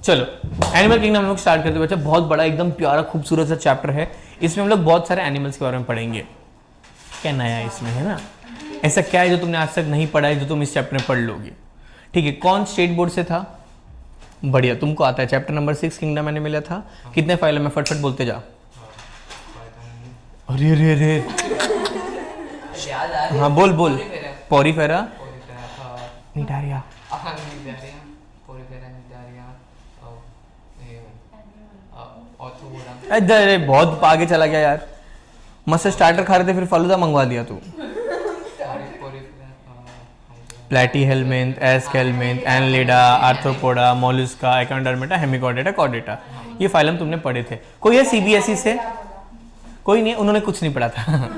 चलो animal kingdom हम लोग स्टार्ट करते हैं बच्चा। बहुत बड़ा एकदम प्यारा खूबसूरत सा चैप्टर है। इसमें हम लोग बहुत सारे एनिमल्स के बारे में पढ़ेंगे। क्या नया है इसमें, है ना? ऐसा क्या है जो तुमने आज तक नहीं पढ़ा है जो तुम इस चैप्टर में पढ़ लोगे? ठीक है, कौन स्टेट बोर्ड से था? बढ़िया, तुमको आता है। चैप्टर नंबर 6 किंगडम एनिमल था। कितने फाइल में फटफट बोलते जा। अरे अरे अरे, हाँ बोल बोल। पॉरीफेरा, निडारिया, अरे बहुत आगे चला गया यार। मस्त स्टार्टर खा रहे थे फिर फालूदा मंगवा दिया तू। Platyhelminth, aschelminth, annelida, arthropoda, mollusca, echinodermata, hemichordata, chordata. ये फाइलम तुमने पढ़े थे। कोई है सीबीएसई से? कोई नहीं, उन्होंने कुछ नहीं पढ़ा था।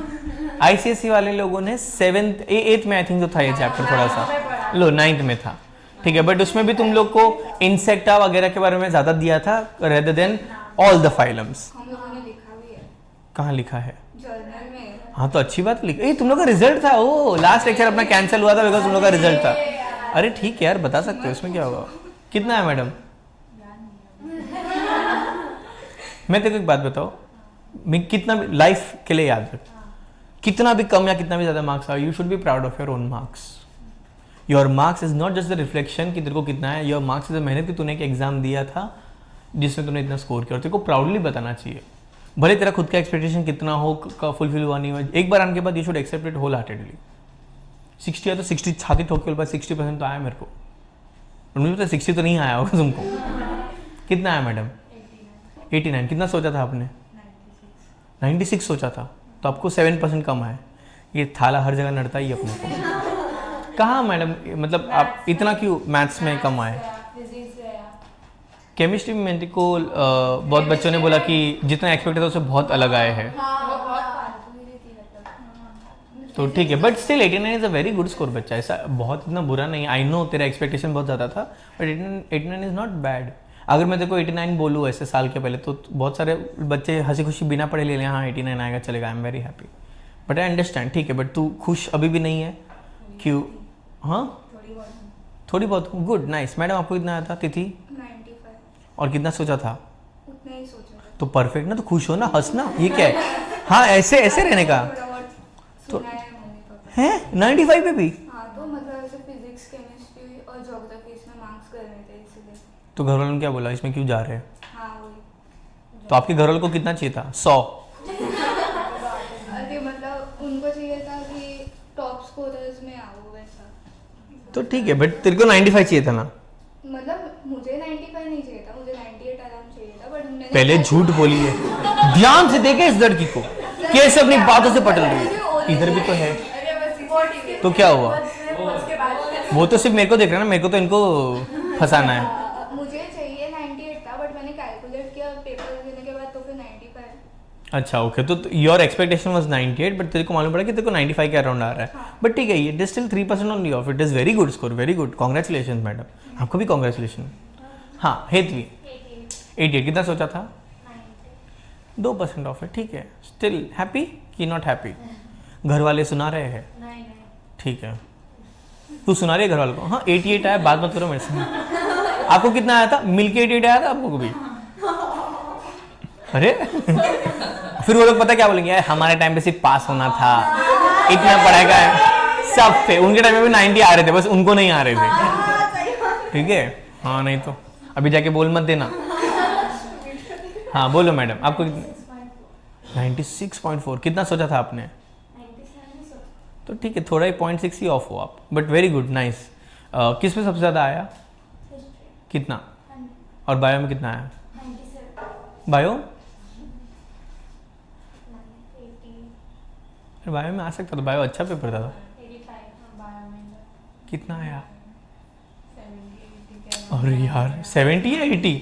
आईसीएसई वाले लोगों ने 7th 8th में आई थिंक जो था ये चैप्टर थोड़ा सा लो 9th में था। ठीक है, बट उसमें भी तुम लोग को इंसेक्टा वगैरह के बारे में ज्यादा दिया था rather than all the phylums. हम लोगों ने लिखा भी है। कहाँ लिखा है? जर्नल में। हाँ तो अच्छी बात लिखा। तुम लोग का रिजल्ट था। ओ लास्ट लेक्चर अपना कैंसिल हुआ था बिकॉज तुम लोग का रिजल्ट था। अरे ठीक है यार, बता सकते हो, इसमें क्या होगा। कितना है मैडम? मैं तेरे को एक बात बताओ, मैं कितना भी लाइफ के लिए याद रख, कितना भी कम या कितना भी ज्यादा मार्क्स आए, you should be proud of your own marks. Your marks is not just the reflection कि तेरे को कितना है। योर मार्क्स इज द मेहनत कि तूने एक एग्जाम दिया था जिसमें तूने इतना स्कोर किया और तेरे को प्राउडली बताना चाहिए। भले तेरा खुद का एक्सपेक्टेशन कितना हो का फुलफिल हुआ नहीं हुआ, एक बार आने के बाद you should accept it wholeheartedly. 60 है तो 60 छाती ठोक के बोल 60% तो आया मेरे को। मुझे पता 60 तो नहीं आया होगा तुमको। कितना आया मैडम? 89। कितना सोचा था आपने? 96 सोचा था, तो आपको 7% कम आया। ये थाला हर जगह नड़ता ही अपने को। कहाँ मैडम, मतलब आप इतना क्यों मैथ्स में कम आए? केमिस्ट्री में मेरे को बहुत बच्चों ने बोला कि जितना एक्सपेक्ट था उससे बहुत अलग आए हैं। तो ठीक है, but still 89 is a very good score बच्चा। ऐसा बहुत इतना बुरा नहीं। आई नो तेरा एक्सपेक्टेशन बहुत ज़्यादा था, बट 89 इज नॉट बैड। अगर मैं तेरे को 89 बोलूँ ऐसे साल के पहले तो बहुत सारे बच्चे हंसी खुशी बिना पढ़े ले लें, हाँ 89 आएगा चलेगा, I am very happy. But I understand, ठीक है, बट तू खुश अभी भी नहीं है क्यों? हाँ थोड़ी बहुत। Good, nice. मैडम आपको कितना आया था तिथि? 95। और कितना सोचा था? उतना ही सोचा था। तो परफेक्ट ना, तो खुश हो ना, हंसना। ये क्या है? हाँ ऐसे ऐसे रहने का तो है। 95 पे भी? हाँ, तो मतलब ऐसे फिजिक्स, केमिस्ट्री और ज्योग्राफी इसमें मार्क्स करने थे इसलिए। तो घर वालों ने क्या बोला, इसमें क्यों जा रहे हैं? हाँ वही। तो आपके घर वालों को कितना चाहिए था? 100? अरे मतलब उनको चाहिए था कि टॉप स्कोरर्स में आओ वैसा। तो ठीक है, बट तेरे को 95 चाहिए था ना? मतलब मुझे 95 नहीं चाहिए था, मुझे 98 आराम चाहिए था, बट उन्होंने पहले झूठ बोली है। ध्यान से देखे इस लड़की को कैसे अपनी बातों से पटल रही है। इधर भी तो है, तो क्या हुआ? वो तो सिर्फ मेरे को देख रहा है ना, मेरे को तो इनको फंसाना है। मुझे चाहिए 98 था, बट मैंने कैलकुलेट किया पेपर देने के बाद तो फिर 95। अच्छा ओके, तो योर एक्सपेक्टेशन वाज 98 बट तेरे को मालूम पड़ा कि तेरे को 95 के अराउंड आ रहा है। बट ठीक है, ये it is still 3% only of it is very good score, very good. Congratulation madam, आपको भी कांग्रेचुलेशन। हाँ हेतवी 88। कितना सोचा था? 2% ऑफ है, ठीक है। स्टिल हैप्पी कि नॉट हैप्पी? घर वाले सुना रहे हैं? ठीक है, तू सुना रही है घर वालों को? हाँ 88 आया, बात मत करो मेरे से। आपको कितना आया था? मिलके 88 आया था आपको भी? अरे फिर वो लोग पता क्या बोलेंगे, हमारे टाइम पे सिर्फ पास होना था, इतना पढ़ाई का है सब थे। उनके टाइम में भी 90 आ रहे थे, बस उनको नहीं आ रहे थे। ठीक है, हाँ नहीं तो अभी जाके बोल मत देना। हाँ बोलो मैडम, आपको 96.4। कितना सोचा था आपने? तो ठीक है, थोड़ा ही 0.6 ही ऑफ हो आप, बट वेरी गुड, नाइस। किस में सबसे ज़्यादा आया? कितना? और बायो में कितना आया? बायो? बायो में आ सकता था, बायो अच्छा पेपर था। कितना आया? अरे यार 70 या 80?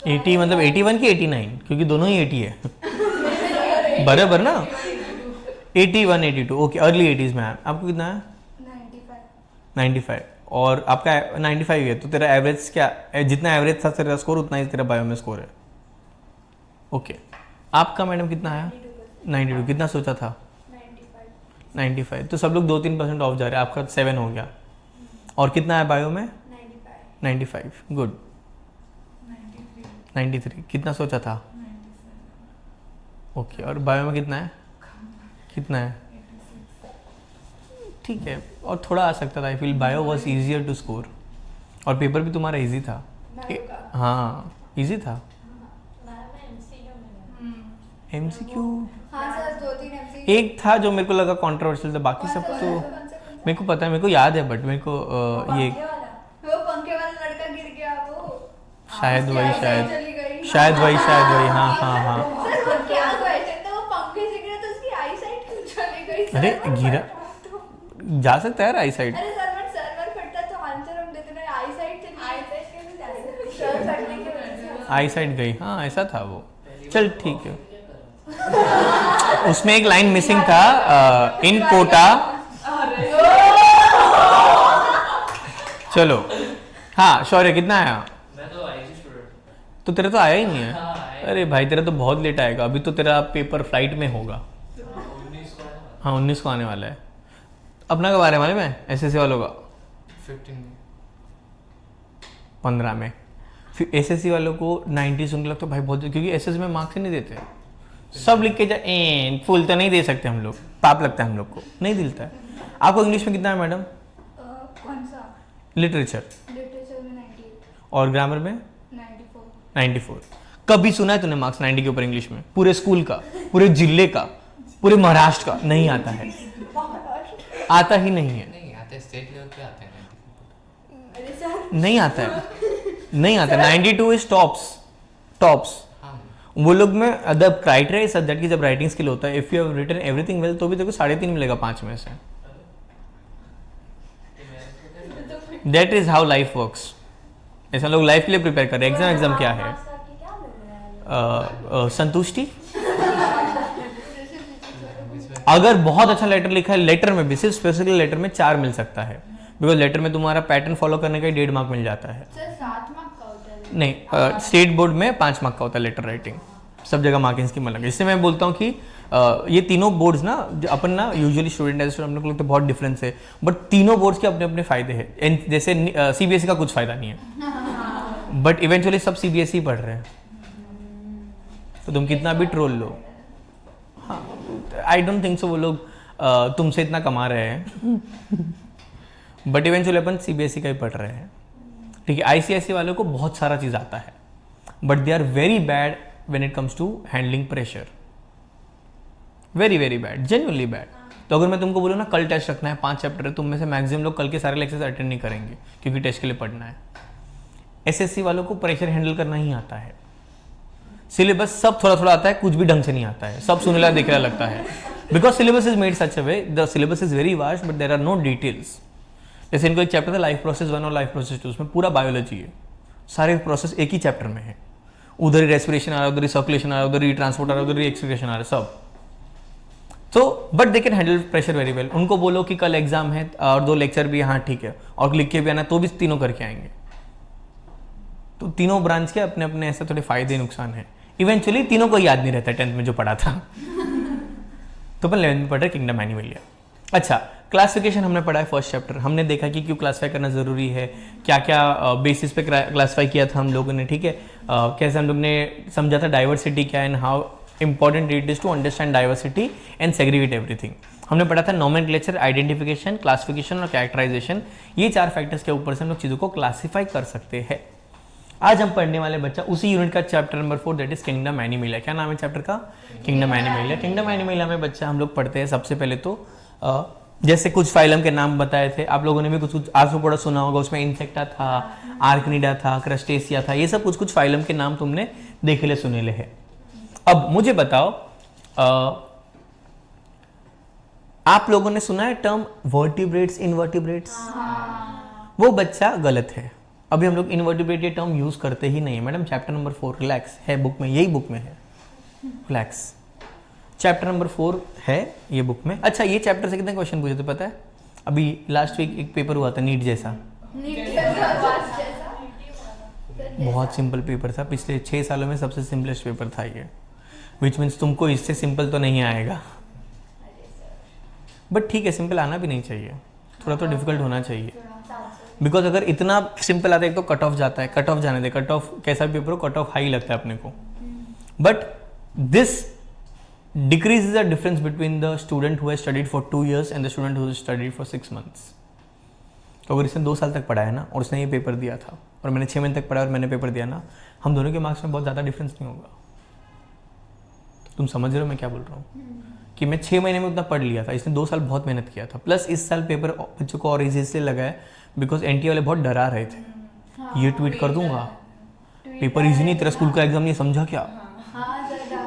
80 मतलब 81 की 89, क्योंकि दोनों ही 80 है। बराबर ना? 81 82 ओके, अर्ली 80s में आया। आपको कितना है? 95। और आपका 95 है, तो तेरा एवरेज क्या, जितना एवरेज था तेरा स्कोर उतना ही तेरा बायो में स्कोर है। ओके, आपका मैडम कितना आया? 92। कितना सोचा था? 95। तो सब लोग 2-3% ऑफ जा रहे हैं, आपका 7 हो गया। और कितना है बायो में? 95 गुड 93 कितना सोचा था? ओके और बायो में कितना है? कितना है? ठीक है और थोड़ा आ सकता था। I feel bio was easier to score और पेपर भी तुम्हारा इजी था। हाँ इजी था। MCQ हाँ सर 2-3 MCQ एक था जो मेरे को लगा कंट्रोवर्शियल था, बाकी सब तो मेरे को पता है, मेरे को याद है, बट मेरे को ये वो पंखे वाला लड़का गिर गया वो शायद वही चली गई। शायद वही हाँ हाँ हाँ। सर वो क्या क्वेश्चन था, वो पंखे से गिरा तो उसकी आई साइट क्यों चली गई? अरे गिरा जा सकता है यार आई साइड। अरे सर्वर फटता तो आंसर हम देते ना, आई साइट कैसे जा रही है? सर फटने की वजह से आई साइड गई, हाँ ऐसा था वो। चल ठीक है। उसमें एक लाइन मिसिंग था, इन कोटा। चलो हाँ शौर्य कितना आया? मैं तो आईटी स्टूडेंट। तो तेरा तो आया ही नहीं है। हाँ, आया। अरे भाई तेरा तो बहुत लेट आएगा, अभी तो तेरा पेपर फ्लाइट में होगा। 19 को है ना? हाँ 19 को आने वाला है। अपना कब आ रहा है मालूम है? SSC वालों का 15 में। 15 में। फिर SSC वालों को 90 सुन के लगता है भाई बहुत, क्योंकि SSC में मार्क्स ही नहीं देते, सब लिख के जा फुल तो नहीं दे सकते हम लोग, पाप लगता है हम लोग को, नहीं दिलता है। आपको इंग्लिश में कितना है मैडम? कौन सा? लिटरेचर लिटरेचर में 98, और ग्रामर में 94। 94। कभी सुना है तूने मार्क्स 90 के ऊपर इंग्लिश में? पूरे स्कूल का, पूरे जिले का, पूरे महाराष्ट्र का? नहीं आता है, आता ही नहीं है। नहीं आते, स्टेट लेवल पे आते हैं। अरे सर नहीं आता है, नहीं आता है। 92 इज टॉप्स। हाँ वो लोग में द क्राइटेरिया इज दैट कि जब राइटिंग स्किल होता है, if you have written everything well, तो भी देखो 3.5 मिलेगा 5 में से। That is how life works. ऐसा लोग लाइफ के लिए प्रिपेयर कर रहे हैं। एग्जाम क्या है? संतुष्टि। अगर बहुत अच्छा लेटर लिखा है, लेटर में भी सिर्फ स्पेसिफिक लेटर में 4 मिल सकता है, बिकॉज लेटर में तुम्हारा पैटर्न फॉलो करने का 1.5 मार्क मिल जाता है। सर 7 मार्क का होता है। नहीं, स्टेट बोर्ड में 5 मार्क का होता है लेटर राइटिंग, सब जगह मार्किंग स्कीम अलग है। इससे मैं बोलता हूँ कि ये तीनों बोर्ड्स ना, अपन ना यूजुअली स्टूडेंट एज हम लोग को लगता है बहुत डिफरेंस है, बट तीनों बोर्ड्स के अपने अपने फायदे हैं। जैसे CBSE का कुछ फायदा नहीं है, बट इवेंचुअली सब CBSE पढ़ रहे हैं, तो तुम कितना भी ट्रोल लो, हाँ आई डोंट थिंक सो वो लोग तुमसे इतना कमा रहे हैं, बट इवेंचुअली अपन CBSE का ही पढ़ रहे हैं। ठीक है, ICSE वालों को बहुत सारा चीज़ आता है, but they are very bad when it comes to handling pressure, very very bad, genuinely bad. तो अगर मैं तुमको बोलूँ ना कल टेस्ट रखना है, 5 चैप्टर है, तुम में से मैक्सिमम लोग कल के सारे लेक्चर्स अटेंड नहीं करेंगे, क्योंकि टेस्ट के लिए पढ़ना है। SSC वालों को प्रेशर हैंडल करना ही आता है, सिलेबस सब थोड़ा थोड़ा आता है, कुछ भी ढंग से नहीं आता है, सब सुनेला दिखला लगता है, because syllabus is made such a way, the syllabus is very vast but there are no details. जैसे इनको एक चैप्टर था लाइफ प्रोसेस 1 और लाइफ प्रोसेस 2, उसमें पूरा बायोलॉजी है, सारे प्रोसेस एक ही चैप्टर में है, उधर ही रेस्पिरेशन आ रहा है, उधर ही सर्कुलेशन आ रहा है, उधर ही ट्रांसपोर्ट आ रहा है, उधर ही एक्सक्रीशन आ रहा है, सब। तो but they can handle pressure very well. उनको बोलो कि कल एग्जाम है और 2 लेक्चर भी, हाँ ठीक है, और लिख के भी आना, तो भी तीनों करके आएंगे। तो तीनों ब्रांच के अपने अपने ऐसे थोड़े फायदे नुकसान है। इवेंचुअली तीनों को याद नहीं रहता 10th में जो पढ़ा था, तो अपन 11th में पढ़ रहे किंगडम एनिमलिया। अच्छा, क्लासिफिकेशन हमने पढ़ा है फर्स्ट चैप्टर, हमने देखा कि क्यों क्लासीफाई करना जरूरी है, क्या क्या बेसिस पे क्लासीफाई किया था हम लोगों ने, ठीक है, कैसे हम लोग ने समझा था डाइवर्सिटी क्या है and how important it is to understand diversity and segregate everything. हमने पढ़ा था नोमेनक्लेचर, आइडेंटिफिकेशन, क्लासिफिकेशन और कैरेक्टराइजेशन, ये 4 फैक्टर्स के ऊपर से हम लोग चीज़ों को क्लासीफाई कर सकते हैं। आज हम पढ़ने वाले बच्चा उसी यूनिट का chapter number 4 that is kingdom Animalia. क्या नाम है चैप्टर का? Kingdom Animalia. किंगडम एनिमलिया में बच्चा हम लोग पढ़ते हैं सबसे पहले तो जैसे कुछ फाइलम के नाम बताए थे, आप लोगों ने भी कुछ कुछ आर्थ्रोपोडा सुना होगा, उसमें इंसेक्टा था, आर्कनिडा था, क्रस्टेसिया था, ये सब कुछ कुछ फाइलम के नाम तुमने देखे ले सुने ले है। अब मुझे बताओ, आप लोगों ने सुना है टर्म वर्टिब्रेट्स, इनवर्टिब्रेट्स? वो बच्चा गलत है। अभी हम लोग इनवर्टिब्रेट ये टर्म यूज करते ही नहीं है मैडम। चैप्टर नंबर 4 रिलैक्स है बुक में, यही बुक में है, रिलैक्स। चैप्टर नंबर 4 है ये बुक में। अच्छा, ये चैप्टर से कितने क्वेश्चन पूछे थे पता है? अभी लास्ट वीक एक पेपर हुआ था नीट जैसा, बहुत सिंपल पेपर था, पिछले 6 सालों में सबसे सिंपलेस्ट पेपर था ये, विच मीन्स तुमको इससे सिंपल तो नहीं आएगा, बट ठीक है, सिंपल आना भी नहीं चाहिए, थोड़ा तो डिफिकल्ट होना चाहिए। बिकॉज अगर इतना सिंपल आता है, एक तो कट ऑफ जाता है, कट ऑफ जाने दे, कट ऑफ कैसा भी पेपर हो, कट ऑफ हाई लगता है अपने को, but this decreases the difference between the student who has studied for 2 years and the student who has studied for 6 months. तो अगर इसने 2 साल तक पढ़ा है ना और उसने ये पेपर दिया था और मैंने 6 महीने तक पढ़ा और मैंने पेपर दिया ना, हम दोनों के मार्क्स में बहुत ज़्यादा डिफरेंस नहीं होगा. तुम समझ रहे हो मैं क्या बोल रहा हूँ कि मैं 6 महीने में उतना पढ़ लिया था, इसने 2 साल बहुत मेहनत किया था, प्लस इस साल पेपर बच्चों को और ईजी इसलिए लगा है बिकॉज एनटीए वाले बहुत डरा रहे थे. ये ट्वीट कर दूंगा, पेपर ईजी नहीं, तेरा स्कूल का एग्जाम नहीं समझा क्या,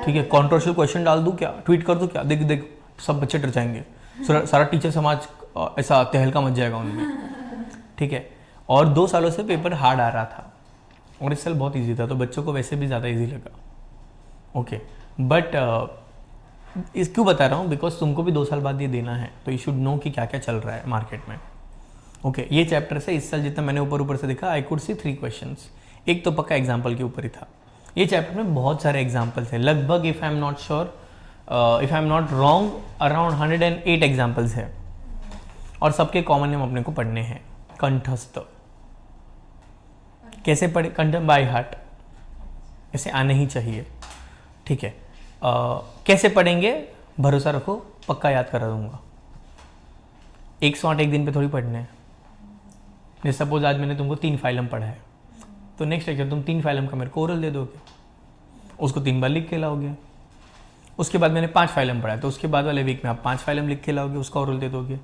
ठीक है, कॉन्ट्रोवर्शियल क्वेश्चन डाल दूं क्या, ट्वीट कर दूं क्या, देख देख सब बच्चे डर जाएंगे, सारा टीचर समाज ऐसा तहलका मच जाएगा उनमें, ठीक है. और 2 सालों से पेपर हार्ड आ रहा था और इस साल बहुत इजी था, तो बच्चों को वैसे भी ज़्यादा इजी लगा. ओके, बट इस क्यों बता रहा हूँ, बिकॉज तुमको भी 2 साल बाद ये देना है, तो यू शुड नो कि क्या क्या चल रहा है मार्केट में. ओके, ये चैप्टर से इस साल जितना मैंने ऊपर से देखा, आई कुड सी 3 क्वेश्चंस. एक तो पक्का एग्जाम्पल के ऊपर ही था. ये चैप्टर में बहुत सारे एग्जाम्पल्स हैं, लगभग if I am not sure, if I am not wrong, around 108 examples हैं और सबके कॉमन नेम अपने को पढ़ने हैं. कंठस्थ कैसे पढ़े, कंठ बाय हार्ट, ऐसे आने ही चाहिए, ठीक है. कैसे पढ़ेंगे, भरोसा रखो, पक्का याद करा दूंगा. 108 एक दिन पे थोड़ी पढ़ने हैं. जैसे सपोज आज मैंने तुमको 3 फाइलम पढ़ा है, तो नेक्स्ट लेक्चर तुम 3 फाइलम का मेरे को ओरल दे दोगे, उसको 3 बार लिख के लाओगे. उसके बाद मैंने 5 फाइलम पढ़ा है, तो उसके बाद वाले वीक में आप 5 फाइलम लिख के लाओगे, उसका ओरल दे दोगे.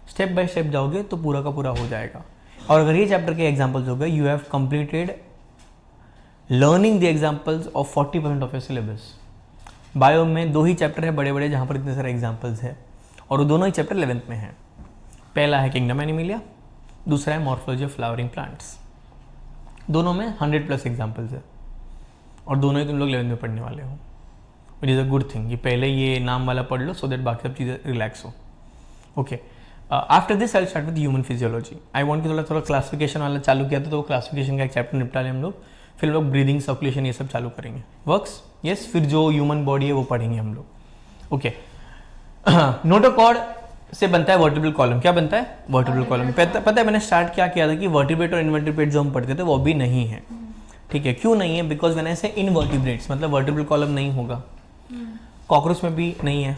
स्टेप बाय स्टेप जाओगे तो पूरा का पूरा हो जाएगा. और अगर ये चैप्टर के एग्जाम्पल्स हो गए, you have completed learning the examples of 40% of your syllabus. Bio में 2 ही चैप्टर है बड़े बड़े जहाँ पर इतने सारे एग्जाम्पल्स है, और वो दोनों ही चैप्टर 11th में है. पहला है किंगडम एनिमलिया, दूसरा है मॉर्फोलॉजी ऑफ फ्लावरिंग प्लांट्स. दोनों में 100+ एग्जाम्पल्स है और दोनों ही तुम लोग 11th में पढ़ने वाले हो, which is a good thing. ये पहले ये नाम वाला पढ़ लो सो दैट बाकी सब चीज़ें रिलैक्स हो. Okay, after this I start with human physiology. I want कि थोड़ा क्लासिफिकेशन वाला चालू किया था, तो वो क्लासिफिकेशन का एक चैप्टर निपटा लें हम लोग, फिर हम लोग ब्रीदिंग, सर्कुलेशन ये सब चालू करेंगे. वर्क्स? यस. फिर जो ह्यूमन बॉडी है वो पढ़ेंगे हम लोग. ओके, नोटोकॉर्ड से बनता है वर्टिब्रल कॉलम. क्या बनता है? Vertebral column. पता है मैंने स्टार्ट क्या किया था कि वर्टिब्रेट और इनवर्टिब्रेट जो हम पढ़ते थे वो अभी नहीं है, ठीक है. क्यों नहीं है? बिकॉज मैंने ऐसे इनवर्टिब्रेट्स मतलब वर्टिब्रल कॉलम नहीं होगा. कॉकरोच में भी नहीं है,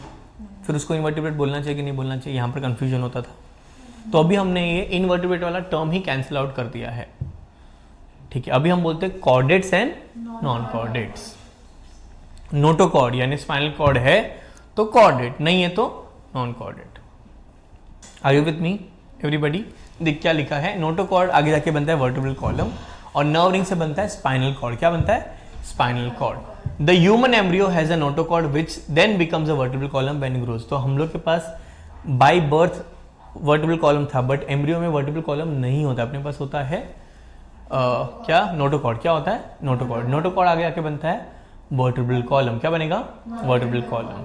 फिर उसको इनवर्टिब्रेट बोलना चाहिए कि नहीं बोलना चाहिए, यहाँ पर कंफ्यूजन होता था. तो अभी हमने ये इनवर्टिब्रेट वाला टर्म ही कैंसिल आउट कर दिया है, ठीक है. अभी हम बोलते हैं chordates and non chordates. Notochord यानी स्पाइनल कॉर्ड है तो कॉर्डेट, नहीं है तो non chordate. Are you with me everybody? देख क्या लिखा है, नोटोकॉर्ड आगे जाके बनता है वर्टिब्रल कॉलम और नर्व रिंग से बनता है स्पाइनल कॉर्ड. क्या बनता है? Spinal cord. The human embryo has a notochord which then becomes a vertebral column when grows. तो हम लोग के पास बाय बर्थ वर्टिब्रल कॉलम था, बट एम्ब्रियो में वर्टिब्रल कॉलम नहीं होता, अपने पास होता है क्या? नोटोकॉर्ड. क्या होता है? नोटोकॉर्ड. नोटोकॉर्ड आगे आके बनता है वर्टिब्रल कॉलम. क्या बनेगा? Vertebral column.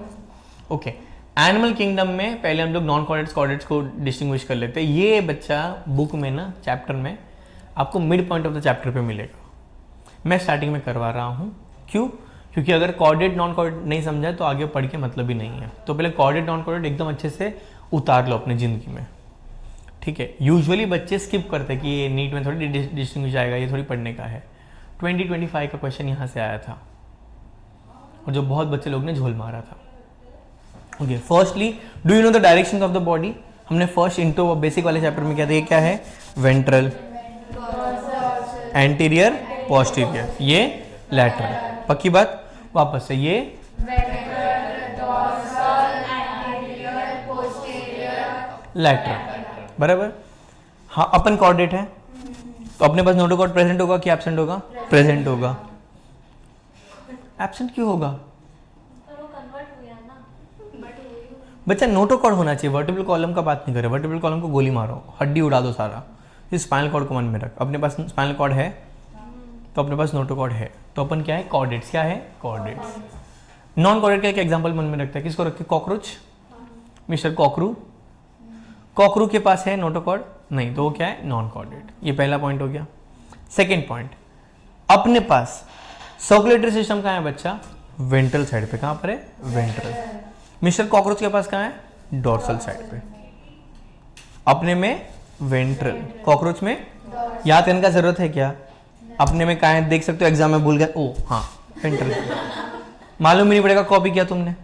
Okay, animal kingdom में पहले हम लोग नॉन कॉर्डेट्स कॉर्डेट्स को डिस्टिंग्विश कर लेते हैं. ये बच्चा बुक में ना चैप्टर में आपको mid point of the chapter पे मिलेगा. मैं स्टार्टिंग में करवा रहा हूँ. क्यों? क्योंकि अगर कॉर्डेट नॉन कॉर्डेट नहीं समझा तो आगे पढ़ के मतलब ही नहीं है. तो पहले कॉर्डेट नॉन कॉर्डेट एकदम अच्छे से उतार लो अपनी ज़िंदगी में, ठीक है. यूजुअली बच्चे स्किप करते हैं कि ये नीट में थोड़ी डिस्टिंग्विश आएगा, ये थोड़ी पढ़ने का है. 2025 का क्वेश्चन यहाँ से आया था और जो बहुत बच्चे लोग ने झोल मारा था. Okay, firstly do you know the direction of the body? हमने फर्स्ट इंटो बेसिक वाले चैप्टर में क्या था, ये क्या है? वेंट्रल, एंटीरियर, पोस्टीरियर, ये लैटरल. पक्की बात? वापस से ये लैटरल, बराबर. हाँ, अपन कॉर्डेट है तो अपने पास नोटोकॉर्ड प्रेजेंट होगा कि एब्सेंट होगा? प्रेजेंट होगा. एब्सेंट क्यों होगा? बच्चा नोटोकॉर्ड होना चाहिए. वर्टिब्रल कॉलम का बात नहीं करे. वर्टिब्रल कॉलम को गोली मारो, हड्डी उड़ा दो सारा. इस स्पाइनल कॉर्ड को मन में रख. अपने पास स्पाइनल कॉर्ड है तो अपने पास नोटोकॉर्ड है, तो अपन क्या है? कॉर्डेट्स. क्या है? कॉर्डेट्स. नॉन कॉर्डेट का एक एग्जांपल मन में रखता है. किसको रखे? Cockroach, mister कॉकरू. कॉकरू के पास है नोटोकॉर्ड? नहीं, तो वो क्या है? Non chordate. ये पहला पॉइंट हो गया. सेकेंड पॉइंट, अपने पास सर्कुलेटरी सिस्टम कहाँ है बच्चा? वेंट्रल साइड पे. कहाँ पर है? वेंट्रल. मिस्टर कॉकरोच के पास कहाँ है? डोर्सल साइड पे. अपने में वेंट्रल। कॉकरोच में याद करने का जरूरत है क्या? अपने में कहा है देख सकते हो, एग्जाम में भूल गए, ओ हाँ वेंट्रल, मालूम ही नहीं पड़ेगा कॉपी किया तुमने,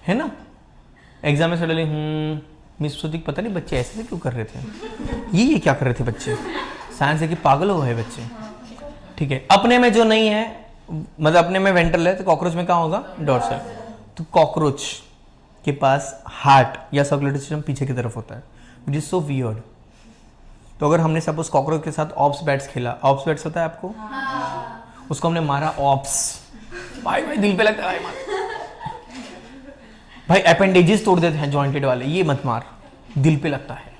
है ना? एग्जाम में सडनली मिस श्रुति पता नहीं बच्चे ऐसे क्यों कर रहे थे, ये क्या कर रहे थे बच्चे, साइंस है कि पागल हो गए बच्चे। ठीक है, अपने में जो नहीं है, मतलब अपने में वेंट्रल है तो कॉकरोच में कहाँ होगा? डोर्सल। तो कॉकरोच के पास हार्ट या सर्कुलेटरी सिस्टम पीछे की तरफ होता है, विच इज सो वियर्ड। तो अगर हमने सपोज कॉकरोच के साथ ऑप्स बैट्स खेला, ऑप्स बैट्स होता है आपको? उसको हमने मारा ऑप्स, भाई भाई दिल पे लगता है, भाई भाई अपेंडेजेस तोड़ देते हैं जॉइंटेड वाले, ये मत मार, दिल पे लगता है।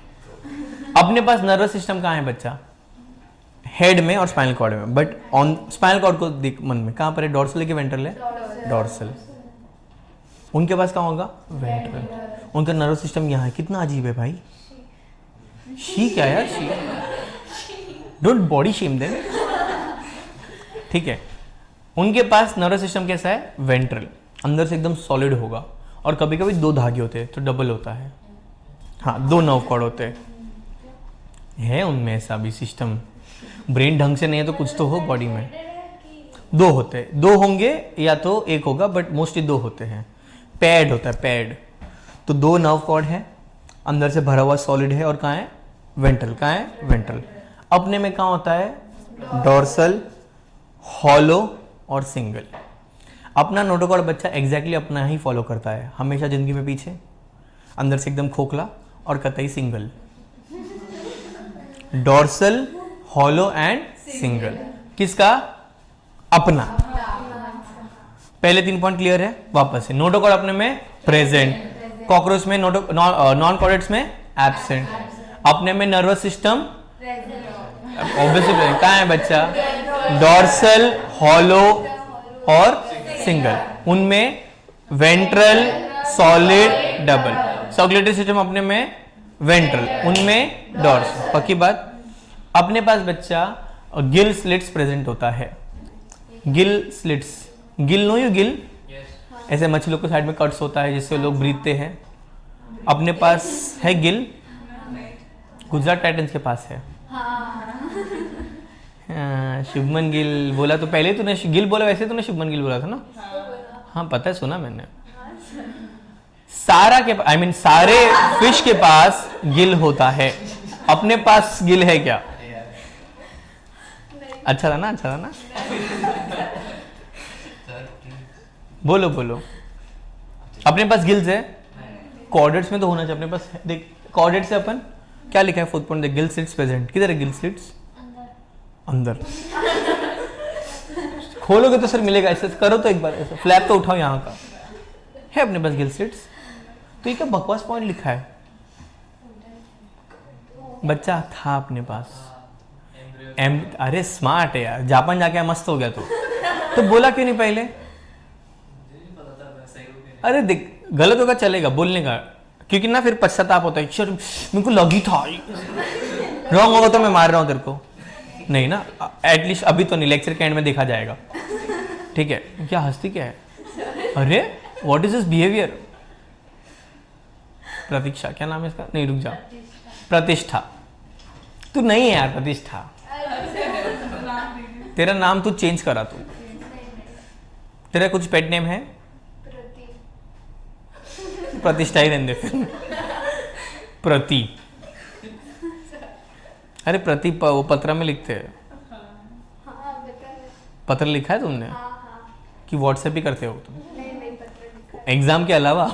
अपने पास नर्वस सिस्टम कहाँ है बच्चा? हेड में और स्पाइनल कॉर्ड में, बट ऑन स्पाइनल कॉर्ड को देख मन में, कहाँ पर है? डोर्सल है कि वेंट्रल है? डोर्सल। उनके पास कहाँ होगा? वेंट्रल। उनका नर्वस सिस्टम यहाँ है। कितना अजीब है भाई, शी क्या यार, she, don't body shame them. ठीक है, उनके पास नर्वस सिस्टम कैसा है? वेंट्रल, अंदर से एकदम सॉलिड होगा, और कभी कभी 2 धागे होते हैं तो डबल होता है। हाँ, 2 नर्व कॉर्ड होते हैं उनमें, ऐसा भी सिस्टम। ब्रेन ढंग से नहीं है तो कुछ तो हो बॉडी में। 2 होते हैं, 2 होंगे या तो 1 होगा, बट मोस्टली 2 होते हैं। पैड होता है, पैड। तो 2 नर्व कॉर्ड है, अंदर से भरा हुआ सॉलिड है, और कहाँ है? वेंट्रल। कहाँ है? वेंट्रल। अपने में कहाँ होता है? डोर्सल, हॉलो और सिंगल। अपना नोटोकॉर्ड बच्चा एग्जैक्टली अपना ही फॉलो करता है हमेशा जिंदगी में, पीछे अंदर से एकदम खोखला और कतई single. Dorsal, hollow and single. किसका? अपना। पहले 3 पॉइंट क्लियर है? वापस से नोटोकॉर्ड अपने में प्रेजेंट, कॉकरोच में नॉन कॉर्डेट्स में एब्सेंट, अपने में नर्वस सिस्टम ऑब्वियसली कहाँ है बच्चा? डोर्सल, हॉलो और सिंगल। उनमें ventral, solid, double. Circulatory system अपने में वेंट्रल, उनमें डोर्सल। पक्की बात? अपने पास बच्चा गिल स्लिट्स प्रेजेंट होता है। Gill slits, gill no you gill, ऐसे मछलियों के साइड में कट्स होता है जिससे लोग ब्रीथते हैं। अपने पास है गिल? गुजरात टाइटंस के पास है। शुभमन गिल बोला तो पहले तूने गिल बोला, वैसे तूने शुभमन गिल बोला था ना? हाँ पता है, सुना मैंने। सारा के आई मीन सारे फिश के पास गिल होता है, अपने पास गिल है क्या? अच्छा था ना, अच्छा था ना? बोलो बोलो, अपने पास गिल्स है? कॉर्डेट्स में तो होना चाहिए अपने पास। देख कॉर्डेट से अपन क्या लिखा है? 4th पॉइंट देख, गिल स्लिट्स प्रेजेंट। किधर है गिल स्लिट्स? अंदर। खोलोगे तो सर मिलेगा, ऐसे करो तो एक बार, ऐसे फ्लैप तो उठाओ, यहाँ का है अपने पास गिल स्लिट्स। तो ये क्या बकवास पॉइंट लिखा है? बच्चा था अपने पास। अरे स्मार्ट है यार, जापान जाके मस्त हो गया तो बोला क्यों नहीं पहले? अरे देख, गलत होगा चलेगा बोलने का, क्योंकि ना फिर पश्चाताप होता है, मेरे को लगी था। रॉन्ग होगा तो मैं मार रहा हूं तेरे को, नहीं ना? एटलीस्ट अभी तो नहीं, लेक्चर के एंड में देखा जाएगा। ठीक है, क्या हंसती क्या है? अरे व्हाट इज दिस बिहेवियर? प्रतीक्षा, क्या नाम है इसका? नहीं रुक जा, प्रतिष्ठा। तू नहीं है यार प्रतिष्ठा, तेरा नाम तू चेंज करा तू। तेरा कुछ पेट नेम है? प्रतिष्ठा ही रहने दे फिर। प्रति, अरे प्रति वो पत्र में लिखते हैं। पत्र लिखा है तुमने? कि व्हाट्सएप भी करते हो तुम एग्जाम के अलावा?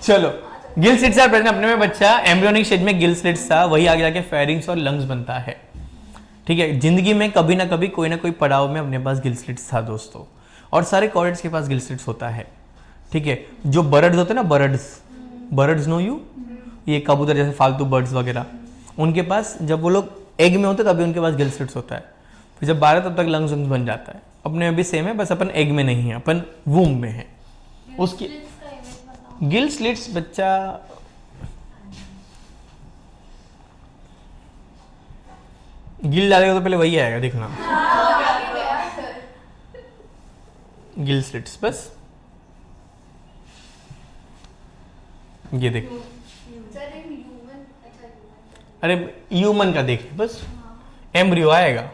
चलो, गिल स्लिट्स आर प्रेजेंट अपने में बच्चा। एम्ब्रियोनिक स्टेज में गिल स्लिट्स था, वही आगे जाके फेरिंग्स और लंग्स बनता है। ठीक है, जिंदगी में कभी ना कभी कोई ना कोई पड़ाव में अपने पास गिल स्लिट्स था दोस्तों, और सारे कॉर्डेट्स के पास गिल स्लिट्स होता है। ठीक है, जो बर्ड्स होते हैं ना, बर्ड्स नो यू, ये कबूतर जैसे फालतू बर्ड्स वगैरह, उनके पास जब वो लोग एग में होते तभी उनके पास गिल स्लिट्स होता है। फिर जब 12 तब तक लंग्स बन जाता है। अपने में भी सेम है, बस अपन एग में नहीं है, अपन वूम में है। उसकी गिल स्लिट्स बच्चा गिल डालेगा तो पहले वही आएगा, देखना। गिल स्लिट्स, बस ये देख। सर एक अरे ह्यूमन का देखिए बस, एम्ब्रियो आएगा।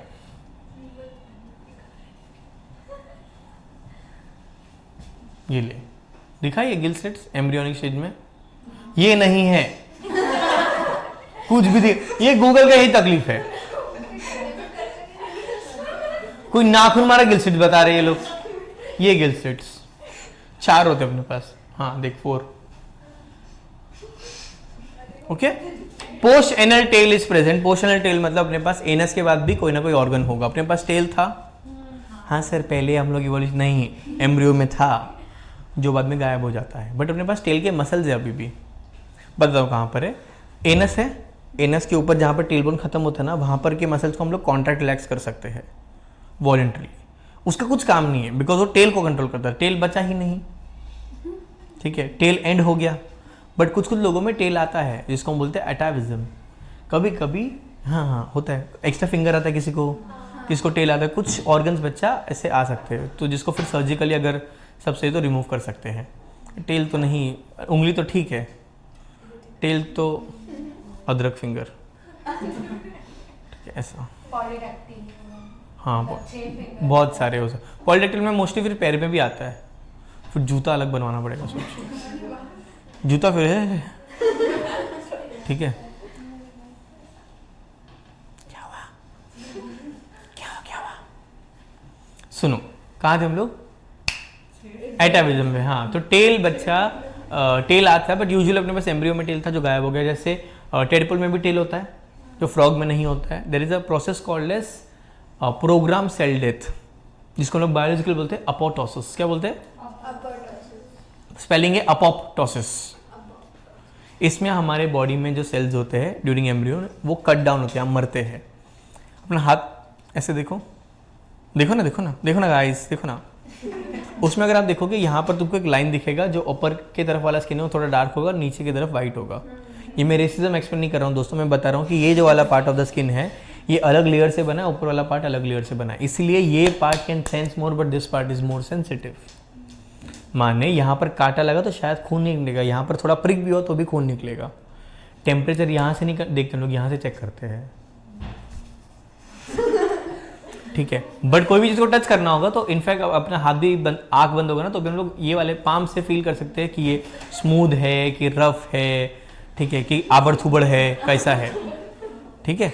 ये ले दिखा, ये गिल स्लिट्स एम्ब्रियोनिक स्टेज में, ये नहीं है कुछ भी ये गूगल का यही तकलीफ है, कोई नाखून मारा गिल स्लिट्स बता रहे ये लोग। ये गिल स्लिट्स 4 होते अपने पास, हाँ देख 4। Okay, post anal tail is present. Post anal tail मतलब अपने पास एनस के बाद भी कोई ना कोई ऑर्गन होगा। अपने पास टेल था, हाँ सर पहले हम लोग इवोल्यूशन नहीं, एम्ब्रियो में था जो बाद में गायब हो जाता है, बट अपने पास टेल के मसल्स है अभी भी। बताओ कहाँ पर है? एनस है, एनस के ऊपर जहाँ पर टेल बोन खत्म होता है ना, वहाँ पर के मसल्स को हम लोग कॉन्ट्रैक्ट रिलैक्स कर सकते हैं वॉलेंट्री। उसका कुछ काम नहीं है बिकॉज वो टेल को कंट्रोल करता है, टेल बचा ही नहीं, ठीक है, टेल एंड हो गया। बट कुछ कुछ लोगों में टेल आता है जिसको हम बोलते हैं अटाविज्म, कभी कभी हाँ होता है, एक्स्ट्रा फिंगर आता है किसी को टेल आता है, कुछ ऑर्गन्स बच्चा ऐसे आ सकते हैं, तो जिसको फिर सर्जिकली अगर सबसे तो रिमूव कर सकते हैं। टेल तो नहीं, उंगली तो ठीक है, टेल तो अदरक फिंगर, ठीक है ऐसा। हाँ बहुत सारे हो सकते। पॉलीडेक्टिल में मोस्टली फिर पैर में भी आता है, फिर जूता अलग बनवाना पड़ेगा, सोच जूता फिर है, ठीक है। क्या हुआ? सुनो, कहाँ थे हम लोग? एटाविज्म में। हाँ, तो टेल बच्चा टेल आता है, बट यूजुअली अपने पास एम्ब्रियो में टेल था जो गायब हो गया। जैसे टेडपोल में भी टेल होता है जो फ्रॉग में नहीं होता है। There is a process called as program cell death, जिसको हम लोग बायोलॉजिकल बोलते हैं अपोप्टोसिस। क्या बोलते हैं? स्पेलिंग है अपोप्टोसिस। इसमें हमारे बॉडी में जो सेल्स होते हैं ड्यूरिंग एम्ब्रियो वो कट डाउन होते हैं, हम मरते हैं। अपना हाथ ऐसे देखो ना गाइस, देखो ना, उसमें अगर आप देखोगे यहाँ पर तुमको एक लाइन दिखेगा, जो ऊपर के तरफ वाला स्किन है वो थोड़ा डार्क होगा, नीचे की तरफ वाइट होगा। ये मैं रेसिज्म एक्सप्लेन नहीं कर रहा हूँ दोस्तों, मैं बता रहा हूँ कि ये जो वाला पार्ट ऑफ द स्किन है ये अलग लेयर से बना है, ऊपर वाला पार्ट अलग लेयर से बना है, इसलिए ये part can sense more but this part is more sensitive. माने यहाँ पर कांटा लगा तो शायद खून नहीं निकलेगा, यहाँ पर थोड़ा प्रिक भी हो तो भी खून निकलेगा। टेम्परेचर यहाँ से नहीं देखते लोग, यहाँ से चेक करते हैं, ठीक है। बट कोई भी चीज़ को टच करना होगा तो इनफैक्ट अपना हाथ भी आँख बंद होगा ना, तो भी हम लोग ये वाले पाम से फील कर सकते हैं कि ये स्मूथ है कि रफ है, ठीक है, कि आबड़ थुबड़ है, कैसा है, ठीक है।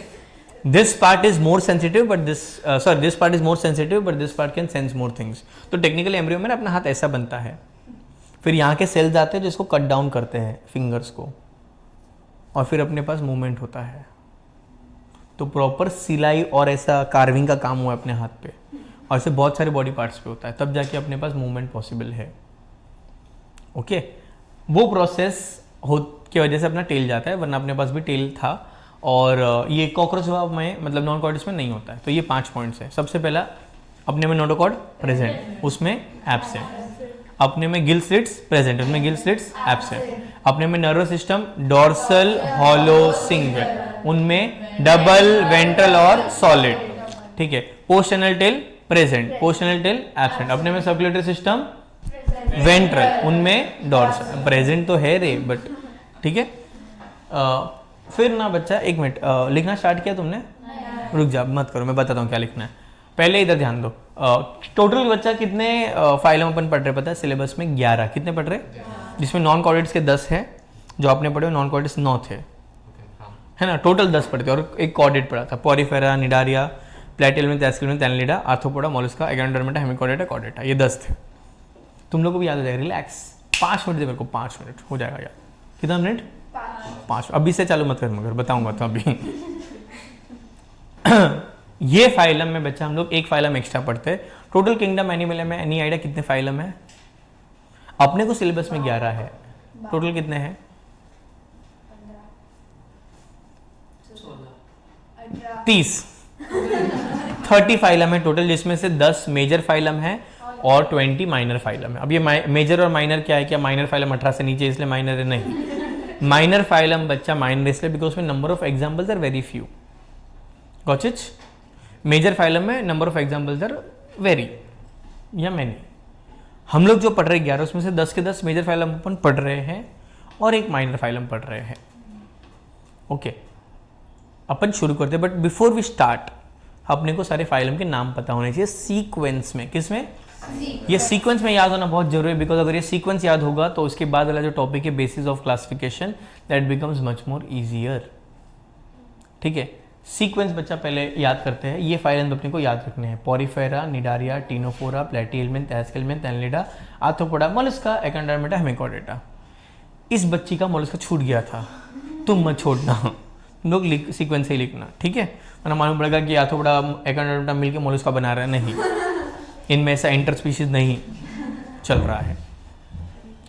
This part is more sensitive but this part is more sensitive but this part can sense more things. तो टेक्निकली एम्ब्रियो में अपना हाथ ऐसा बनता है, फिर यहाँ के सेल्स आते हैं जिसको कट डाउन करते हैं फिंगर्स को, और फिर अपने पास मूवमेंट होता है। तो प्रॉपर सिलाई और ऐसा कार्विंग का काम हुआ है अपने हाथ पे, और ऐसे बहुत सारे बॉडी पार्ट्स पे होता है, तब जाके अपने पास मूवमेंट पॉसिबल है। ओके, वो प्रोसेस हो की वजह से अपना टेल जाता है, वरना अपने पास भी टेल था। और ये कॉकरोच में मतलब नॉन कॉर्डिस में नहीं होता है। तो ये 5 पॉइंट्स है। सबसे पहला, अपने में नोटोकॉर्ड प्रेजेंट, उसमें एब्सेंट। अपने में गिल स्लिट्स प्रेजेंट, उसमें गिल स्लिट्स एब्सेंट। अपने में nervous system dorsal, hollow, single, उनमें डबल, वेंट्रल और सॉलिड, ठीक है। Post anal tail present, post anal tail absent. अपने में सर्कुलेटरी सिस्टम वेंट्रल, उनमें डोर्सल, प्रेजेंट तो है रे बट ठीक है। फिर ना बच्चा, एक मिनट, लिखना स्टार्ट किया तुमने? रुक जा, मत करो, मैं बताता हूँ क्या लिखना है। पहले इधर ध्यान दो। टोटल बच्चा कितने फाइलम अपन पढ़ रहे पता है सिलेबस में? 11। कितने पढ़ रहे? जिसमें नॉन कॉर्डेट्स के 10 है, जो आपने पढ़े नॉन कॉर्डेट्स 9 थे, है ना। टोटल 10 पढ़ते, और एक कॉर्डेट पढ़ा था, porifera, cnidaria, platyhelminth, aschelminth, annelida, arthropoda, mollusca, echinodermata, hemichordata, chordata, ये 10 थे। तुम लोग को भी याद हो जाएगा, रिलैक्स। 5 मिनट दे मेरे को, 5 मिनट हो जाएगा यार। कितना मिनट? 5। अभी से चालू मत कर, मगर बताऊंगा तो अभी। ये फाइलम में बच्चा हम लोग एक फाइलम एक्स्ट्रा पढ़ते हैं। टोटल किंगडम एनिमल में एनी आइडिया कितने फाइलम है? अपने को सिलेबस में 11 है, टोटल कितने हैं? 30 फाइलम है टोटल, जिसमें से 10 मेजर फाइलम है और 20 माइनर फाइलम है। अब ये मेजर और माइनर क्या है? क्या माइनर फाइलम 18 से नीचे इसलिए माइनर है? नहीं, माइनर फाइलम बच्चा माइनर इसलिए बिकॉज में number of examples are very few. Got it? Major phylum में number of examples are very या मैनी। हम लोग जो पढ़ रहे 11 उसमें से 10 के 10 मेजर फाइलम अपन पढ़ रहे हैं और एक माइनर फाइलम पढ़ रहे हैं। ओके, अपन शुरू करते हैं, बट बिफोर वी स्टार्ट अपने को सारे फाइलम के नाम पता होने चाहिए सीक्वेंस में। किस में? ये सीक्वेंस में याद होना बहुत जरूरी है, बिकॉज अगर ये सीक्वेंस याद होगा तो उसके बाद वाला जो टॉपिक है basis of classification, that becomes much more easier. ठीक है, सीक्वेंस बच्चा पहले याद करते हैं। ये फाइलम अपने को याद रखने हैं। Porifera, Cnidaria, ctenophora, platyhelminth, aschelminth, annelida, arthropoda, mollusca, echinodermata, hemichordata. इस बच्ची का मोलस्का छूट गया था, तुम मत छोड़ना, लोग सीक्वेंस से ही लिखना। ठीक है, वरना मालूम पड़ेगा कि आर्थ्रोपोडा एकेंडरमेटा मिलकर मोलस्का बना रहा है। नहीं, इनमें ऐसा इंटर स्पीशीज नहीं चल रहा है।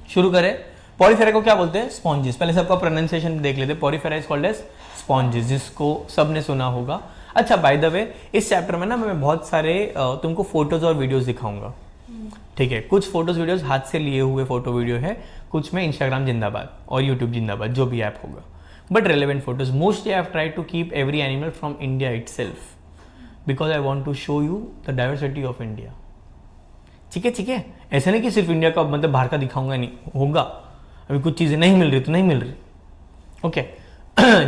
शुरू करें। पॉरीफेरा को क्या बोलते हैं? स्पॉन्जेस। पहले सबका प्रोनाउंसिएशन देख लेते हैं। Porifera is called as sponges, जिसको सबने सुना होगा। अच्छा, बाय द वे, इस चैप्टर में ना मैं बहुत सारे तुमको फोटोज और वीडियोस दिखाऊंगा। ठीक है, कुछ फोटोज वीडियोस हाथ से लिए हुए फोटो वीडियो है, कुछ में इंस्टाग्राम जिंदाबाद और यूट्यूब जिंदाबाद, जो भी ऐप होगा, but relevant photos. Mostly I have tried to keep every animal from India itself because I want to show you the diversity of India. ठीक है, ठीक है, ऐसा नहीं कि सिर्फ इंडिया का मतलब बाहर का दिखाऊंगा, नहीं होगा। अभी कुछ चीज़ें नहीं मिल रही तो नहीं मिल रही। ओके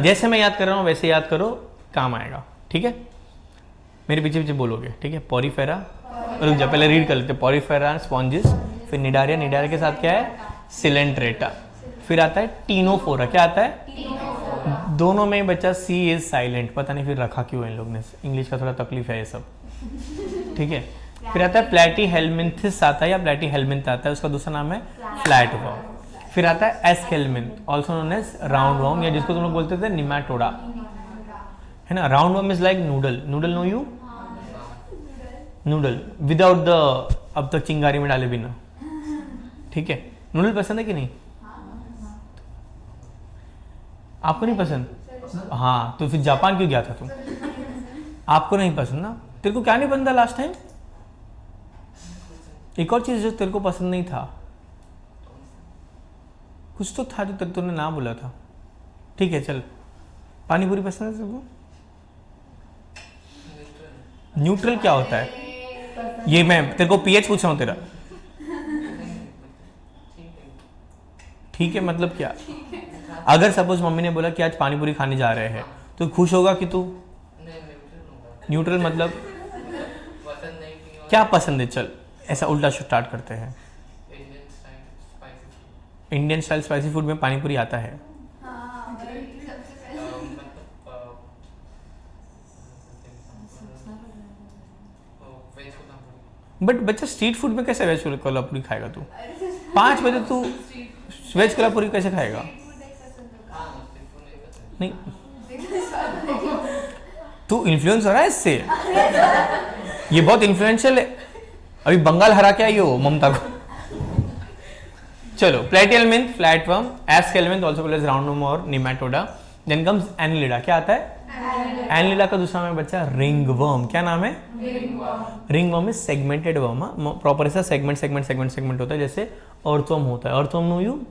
जैसे मैं याद कर रहा हूँ वैसे याद करो, काम आएगा। ठीक है, मेरे पीछे पीछे बोलोगे। ठीक है, पॉरीफेरा, रुक जा पहले रीड कर लेते हैं। पॉरीफेरा स्पॉन्जेस, फिर निडारिया, निडारिया के साथ क्या है? सिलेंट्रेटा, फिर आता है टीनोफोरा। क्या आता है? दोनों में बच्चा सी इज साइलेंट, पता नहीं फिर रखा क्यों इन लोग ने, इंग्लिश का थोड़ा तकलीफ है ये सब। ठीक है, फिर आता है प्लेटीहेल्मिन्थिस आता है या प्लेटीहेल्मिन्थ आता है, उसका दूसरा नाम है फ्लैट वर्म। फिर आता है aschelminth, also known as round worm, या जिसको तुम लोग बोलते थे निमाटोडा, है ना। Round worm is like noodle. Noodle know you? Noodle without the, अब तक चिंगारी में डाले बिना। ठीक है, नूडल पसंद है कि नहीं? आपको नहीं पसंद? हाँ, तो फिर जापान क्यों गया था तुम? आपको नहीं पसंद ना? तेरे को क्या नहीं पसंद था लास्ट टाइम? एक और चीज जो तेरे को पसंद नहीं था, कुछ तो था जो तूने ना बोला था। ठीक है, चल, पानी पूरी पसंद है तुमको? न्यूट्रल क्या होता है? ये मैं तेरे को पीएच पूछ रहा हूँ तेरा। ठीक है, मतलब क्या? अगर सपोज मम्मी ने बोला कि आज पानी पूरी खाने जा रहे हैं तो खुश होगा कि तू? न्यूट्रल मतलब क्या पसंद है? चल ऐसा उल्टा स्टार्ट करते हैं। इंडियन स्टाइल स्पाइसी फूड में पानी पूरी आता है? बट बच्चा स्ट्रीट फूड में कैसे वेज कोल्हापुरी खाएगा तू? 5 बजे तू वेज कोल्हापुरी कैसे खाएगा? नहीं, तू इन्फ्लुएंस हो रहा है इससे। ये बहुत इन्फ्लुएंशियल है, अभी बंगाल हरा के आई हो ममता को। चलो, platyhelminth, flatworm, aschelminth also called as roundworm और निमेटोडा। Then comes annelida. क्या आता है? एनलिडा का दूसरा नाम है बच्चा रिंगवर्म। क्या नाम है? Ringworm is segmented worm. Proper ऐसा सेगमेंट सेगमेंट सेगमेंट सेगमेंट होता है जैसे अर्थवर्म होता है। Earthworm know you?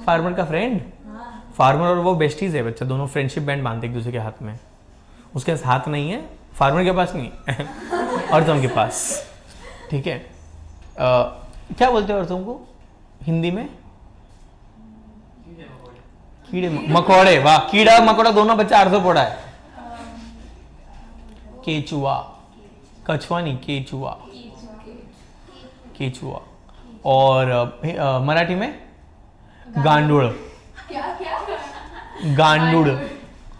फार्मर का फ्रेंड। फार्मर और वो बेस्टीज है बच्चा, दोनों फ्रेंडशिप बैंड बांधते एक दूसरे के हाथ में। उसके पास हाथ नहीं है, फार्मर के पास नहीं अर्थवर्म के पास। ठीक है, क्या बोलते हैं अर्थवर्म को हिंदी में? कीड़े मकोड़े। वाह, कीड़ा मकोड़ा दोनों बच्चा आर्थ्रोपोडा है। केचुआ, कछुआ नहीं, केचुआ, केचुआ। और मराठी में गांडूड़। गांडूड़,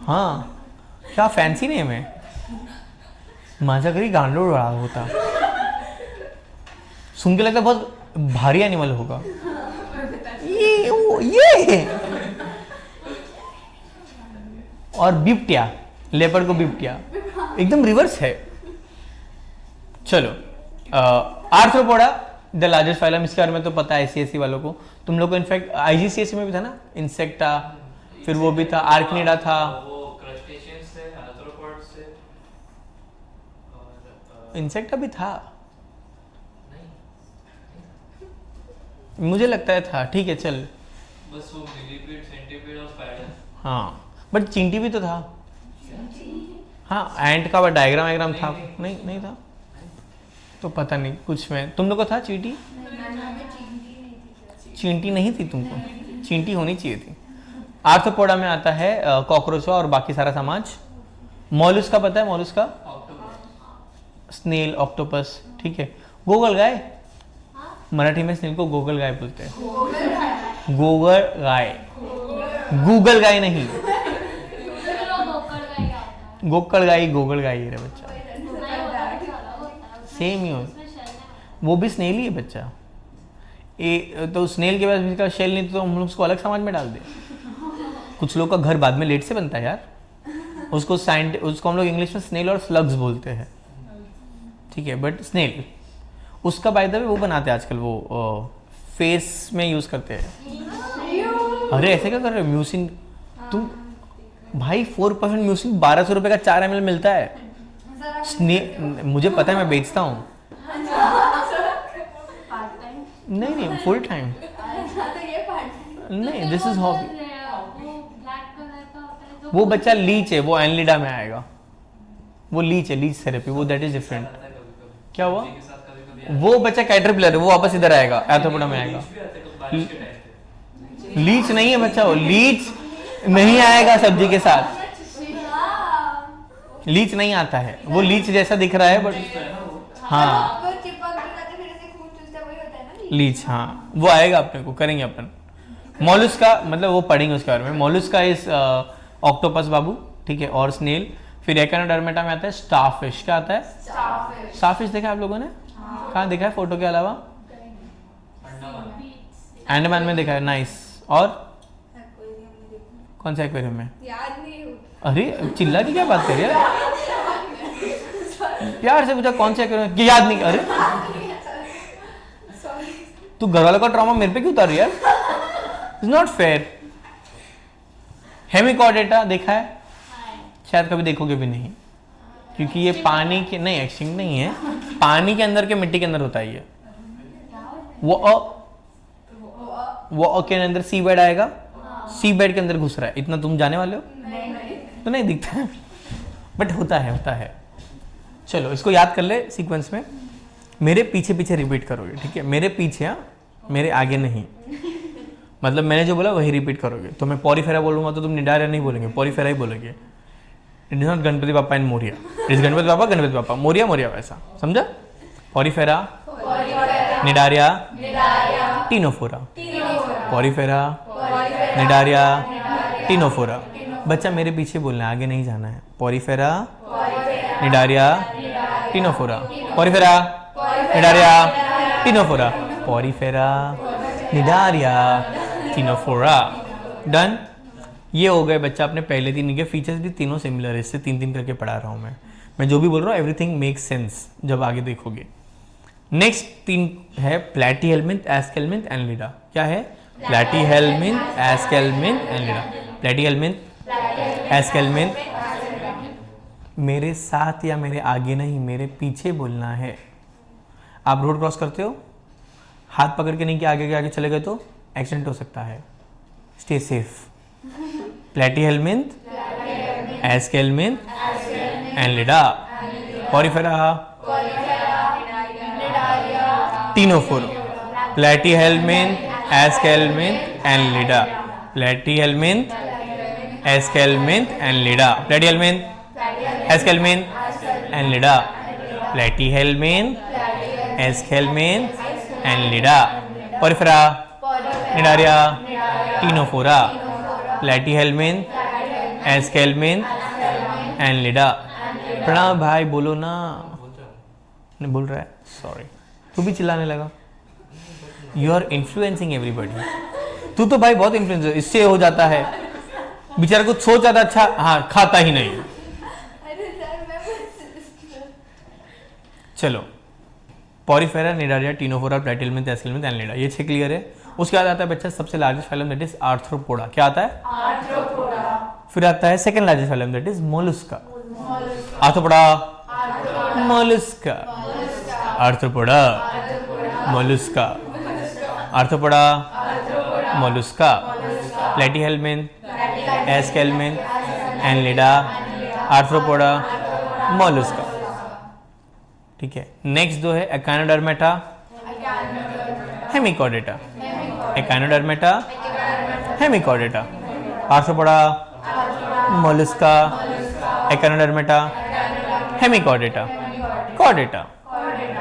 हाँ, क्या फैंसी नेम है। माझ्या घरी गांडूळ होता। सुन के लगता बहुत भारी एनिमल होगा। ये और बिबटिया, लेपर्ड को बिबटिया, एकदम रिवर्स है। चलो, आर्थ्रोपोडा द लार्जेस्ट फाइलम, इसके बारे में तो पता है आईसीएसई वालों को। तुम लोग को इनफैक्ट आईजीसीएसई में भी था ना, इंसेक्टा, फिर वो भी था, आर्कनिडा था, इंसेक्टा भी था, मुझे लगता है था। ठीक है, चल, बस वो मिलीपीड, सेंटीपीड और स्पाइडर। हाँ, बट चींटी भी तो था। हाँ, एंट का डायग्राम वायग्राम था। नहीं, नहीं था तो पता नहीं कुछ में। तुम लोग को था चींटी? चींटी नहीं थी तुमको, चींटी होनी चाहिए थी। आर्थ्रोपोडा में आता है कॉकरोचवा और बाकी सारा समाज। मॉलस्का पता है? मॉलस्का ऑक्टोपस स्नेल, ऑक्टोपस, ठीक है। गोगल गाय, मराठी में स्नेल को गोगल गाय बोलते हैं। गोगल गाय, गूगल गाय नहीं, गोकड़ गाय, गोगल गाय है बच्चा, सेम ही हो, वो भी स्नेल ही है बच्चा। तो स्नेल के पास इसका शेल नहीं तो हम लोग उसको अलग समाज में डाल दे। कुछ लोग का घर बाद में लेट से बनता है यार, उसको हम लोग इंग्लिश में स्नेल और स्लग्स बोलते हैं, ठीक है। बट स्नेल उसका बाय द वे वो बनाते हैं आजकल, वो फेस में यूज करते हैं। अरे ऐसे क्या कर रहे हो? म्यूसिन तुम भाई 4% म्यूसिन 1200 रुपए का 4 ml मिलता है। मुझे पता है, मैं बेचता हूँ। नहीं फुल टाइम नहीं, दिस इज हॉबी। वो बच्चा लीच है, वो एनलिडा में आएगा। वो लीच है, लीच थेरेपी, वो दैट इज डिफरेंट। क्या हुआ? वो बच्चा कैटरपिलर है, वो वापस इधर आएगा, एर्थोपोडा में आएगा। लीच नहीं है बच्चा, वो लीच नहीं आएगा सब्जी के साथ, लीच नहीं आता है। वो लीच जैसा दिख रहा है बट हाँ लीच, हाँ वो आएगा अपने को, करेंगे अपन। मॉलस्का मतलब वो पढ़ेंगे उसके बारे में। मॉलस्का इज ऑक्टोपस बाबू, ठीक है, और स्नेल। फिर एकानोडर्मेटा में आता है स्टारफिश। क्या आता है? स्टारफिश देखा आप लोगों ने? कहाँ देखा है फोटो के अलावा? अंडमान में देखा है, नाइस। और कौन सा एक्वेरियम में? याद नहीं हो। अरे चिल्ला की क्या बात कर रही है? प्यार से पूछा कौन सा एक्वेरियम में, याद नहीं। अरे तू घर वालों का ट्रॉमा मेरे पे क्यों उतार रही है? It's not fair. हेमिकॉर्डेटा देखा है? शायद कभी देखोगे भी नहीं, क्योंकि ये पानी के नहीं, एक्सटिंक्ट नहीं है, पानी के अंदर के मिट्टी के अंदर होता है ये। वो के अंदर सी बेड आएगा, सी बेड के अंदर घुस रहा है, इतना तुम जाने वाले हो? तो नहीं दिखता है, बट होता है। चलो इसको याद कर ले सीक्वेंस में। मेरे पीछे पीछे रिपीट करोगे, ठीक है? मेरे पीछे, हाँ, मेरे आगे नहीं। मतलब मैंने जो बोला वही रिपीट करोगे। तो मैं पॉरीफेरा बोलूंगा तो तुम निडारिया नहीं बोलेंगे, पॉरीफेरा ही बोलोगे। It is not Ganpati Bappa and Morya, it is Ganpati Bappa Morya वैसा, समझा? Porifera, Cnidaria, Ctenophora, Porifera, Cnidaria, Ctenophora. बच्चा मेरे पीछे बोलना है, आगे नहीं जाना है। Porifera, Cnidaria, Ctenophora, Porifera, Cnidaria, Ctenophora, Porifera, Cnidaria, Ctenophora. Done. ये हो गए बच्चा अपने पहले 3 के फीचर्स भी तीनों सिमिलर है, इससे 3 करके पढ़ा रहा हूँ मैं जो भी बोल रहा हूँ एवरीथिंग मेक्स सेंस जब आगे देखोगे। नेक्स्ट 3 है प्लैटीहेल्मिंथ, एस्केल्मिंथ एंड लिडा। क्या है? प्लैटीहेल्मिंथ, एस्केल्मिंथ एंड लिडा। प्लैटीहेल्मिंथ, एस्केल्मिंथ, मेरे साथ या मेरे आगे नहीं, मेरे पीछे बोलना है। आप रोड क्रॉस करते हो, हाथ पकड़ के नहीं कि आगे के आगे चले गए तो एक्सीडेंट हो सकता है। Stay safe. Platyhelminth, aschelminth annelida. Porifera, ctenophora. Platyhelminth, aschelminth annelida. Platyhelminth, aschelminth annelida. Platyhelminth, aschelminth annelida. Platyhelminth, aschelminth annelida. Porifera, Cnidaria, ctenophora. Platyhelminth, aschelminth annelida. प्रणाम भाई, बोलो ना। नहीं बोल रहा है, sorry. तू भी चिल्लाने लगा। You are influencing everybody. तू तो भाई बहुत इन्फ्लुएंसर, इससे हो जाता है। बेचारा कुछ सोच जाता अच्छा, हाँ खाता ही नहीं। चलो, Porifera, Cnidaria, ctenophora, platyhelminth, aschelminth and लिडा, ये 6 क्लियर है। उसके बाद आता है बच्चा सबसे largest phylum that is arthropoda. क्या आता है? आर्थ्रोपोडा। फिर आता है second largest phylum that is mollusca. Arthropoda, mollusca, arthropoda, mollusca, arthropoda, mollusca, platyhelminth, aschelminth annelida, arthropoda, mollusca. ठीक है। नेक्स्ट जो है echinodermata, hemichordata. Echinodermata, hemichordata. Arthropoda, mollusca, echinodermata, hemichordata, chordata.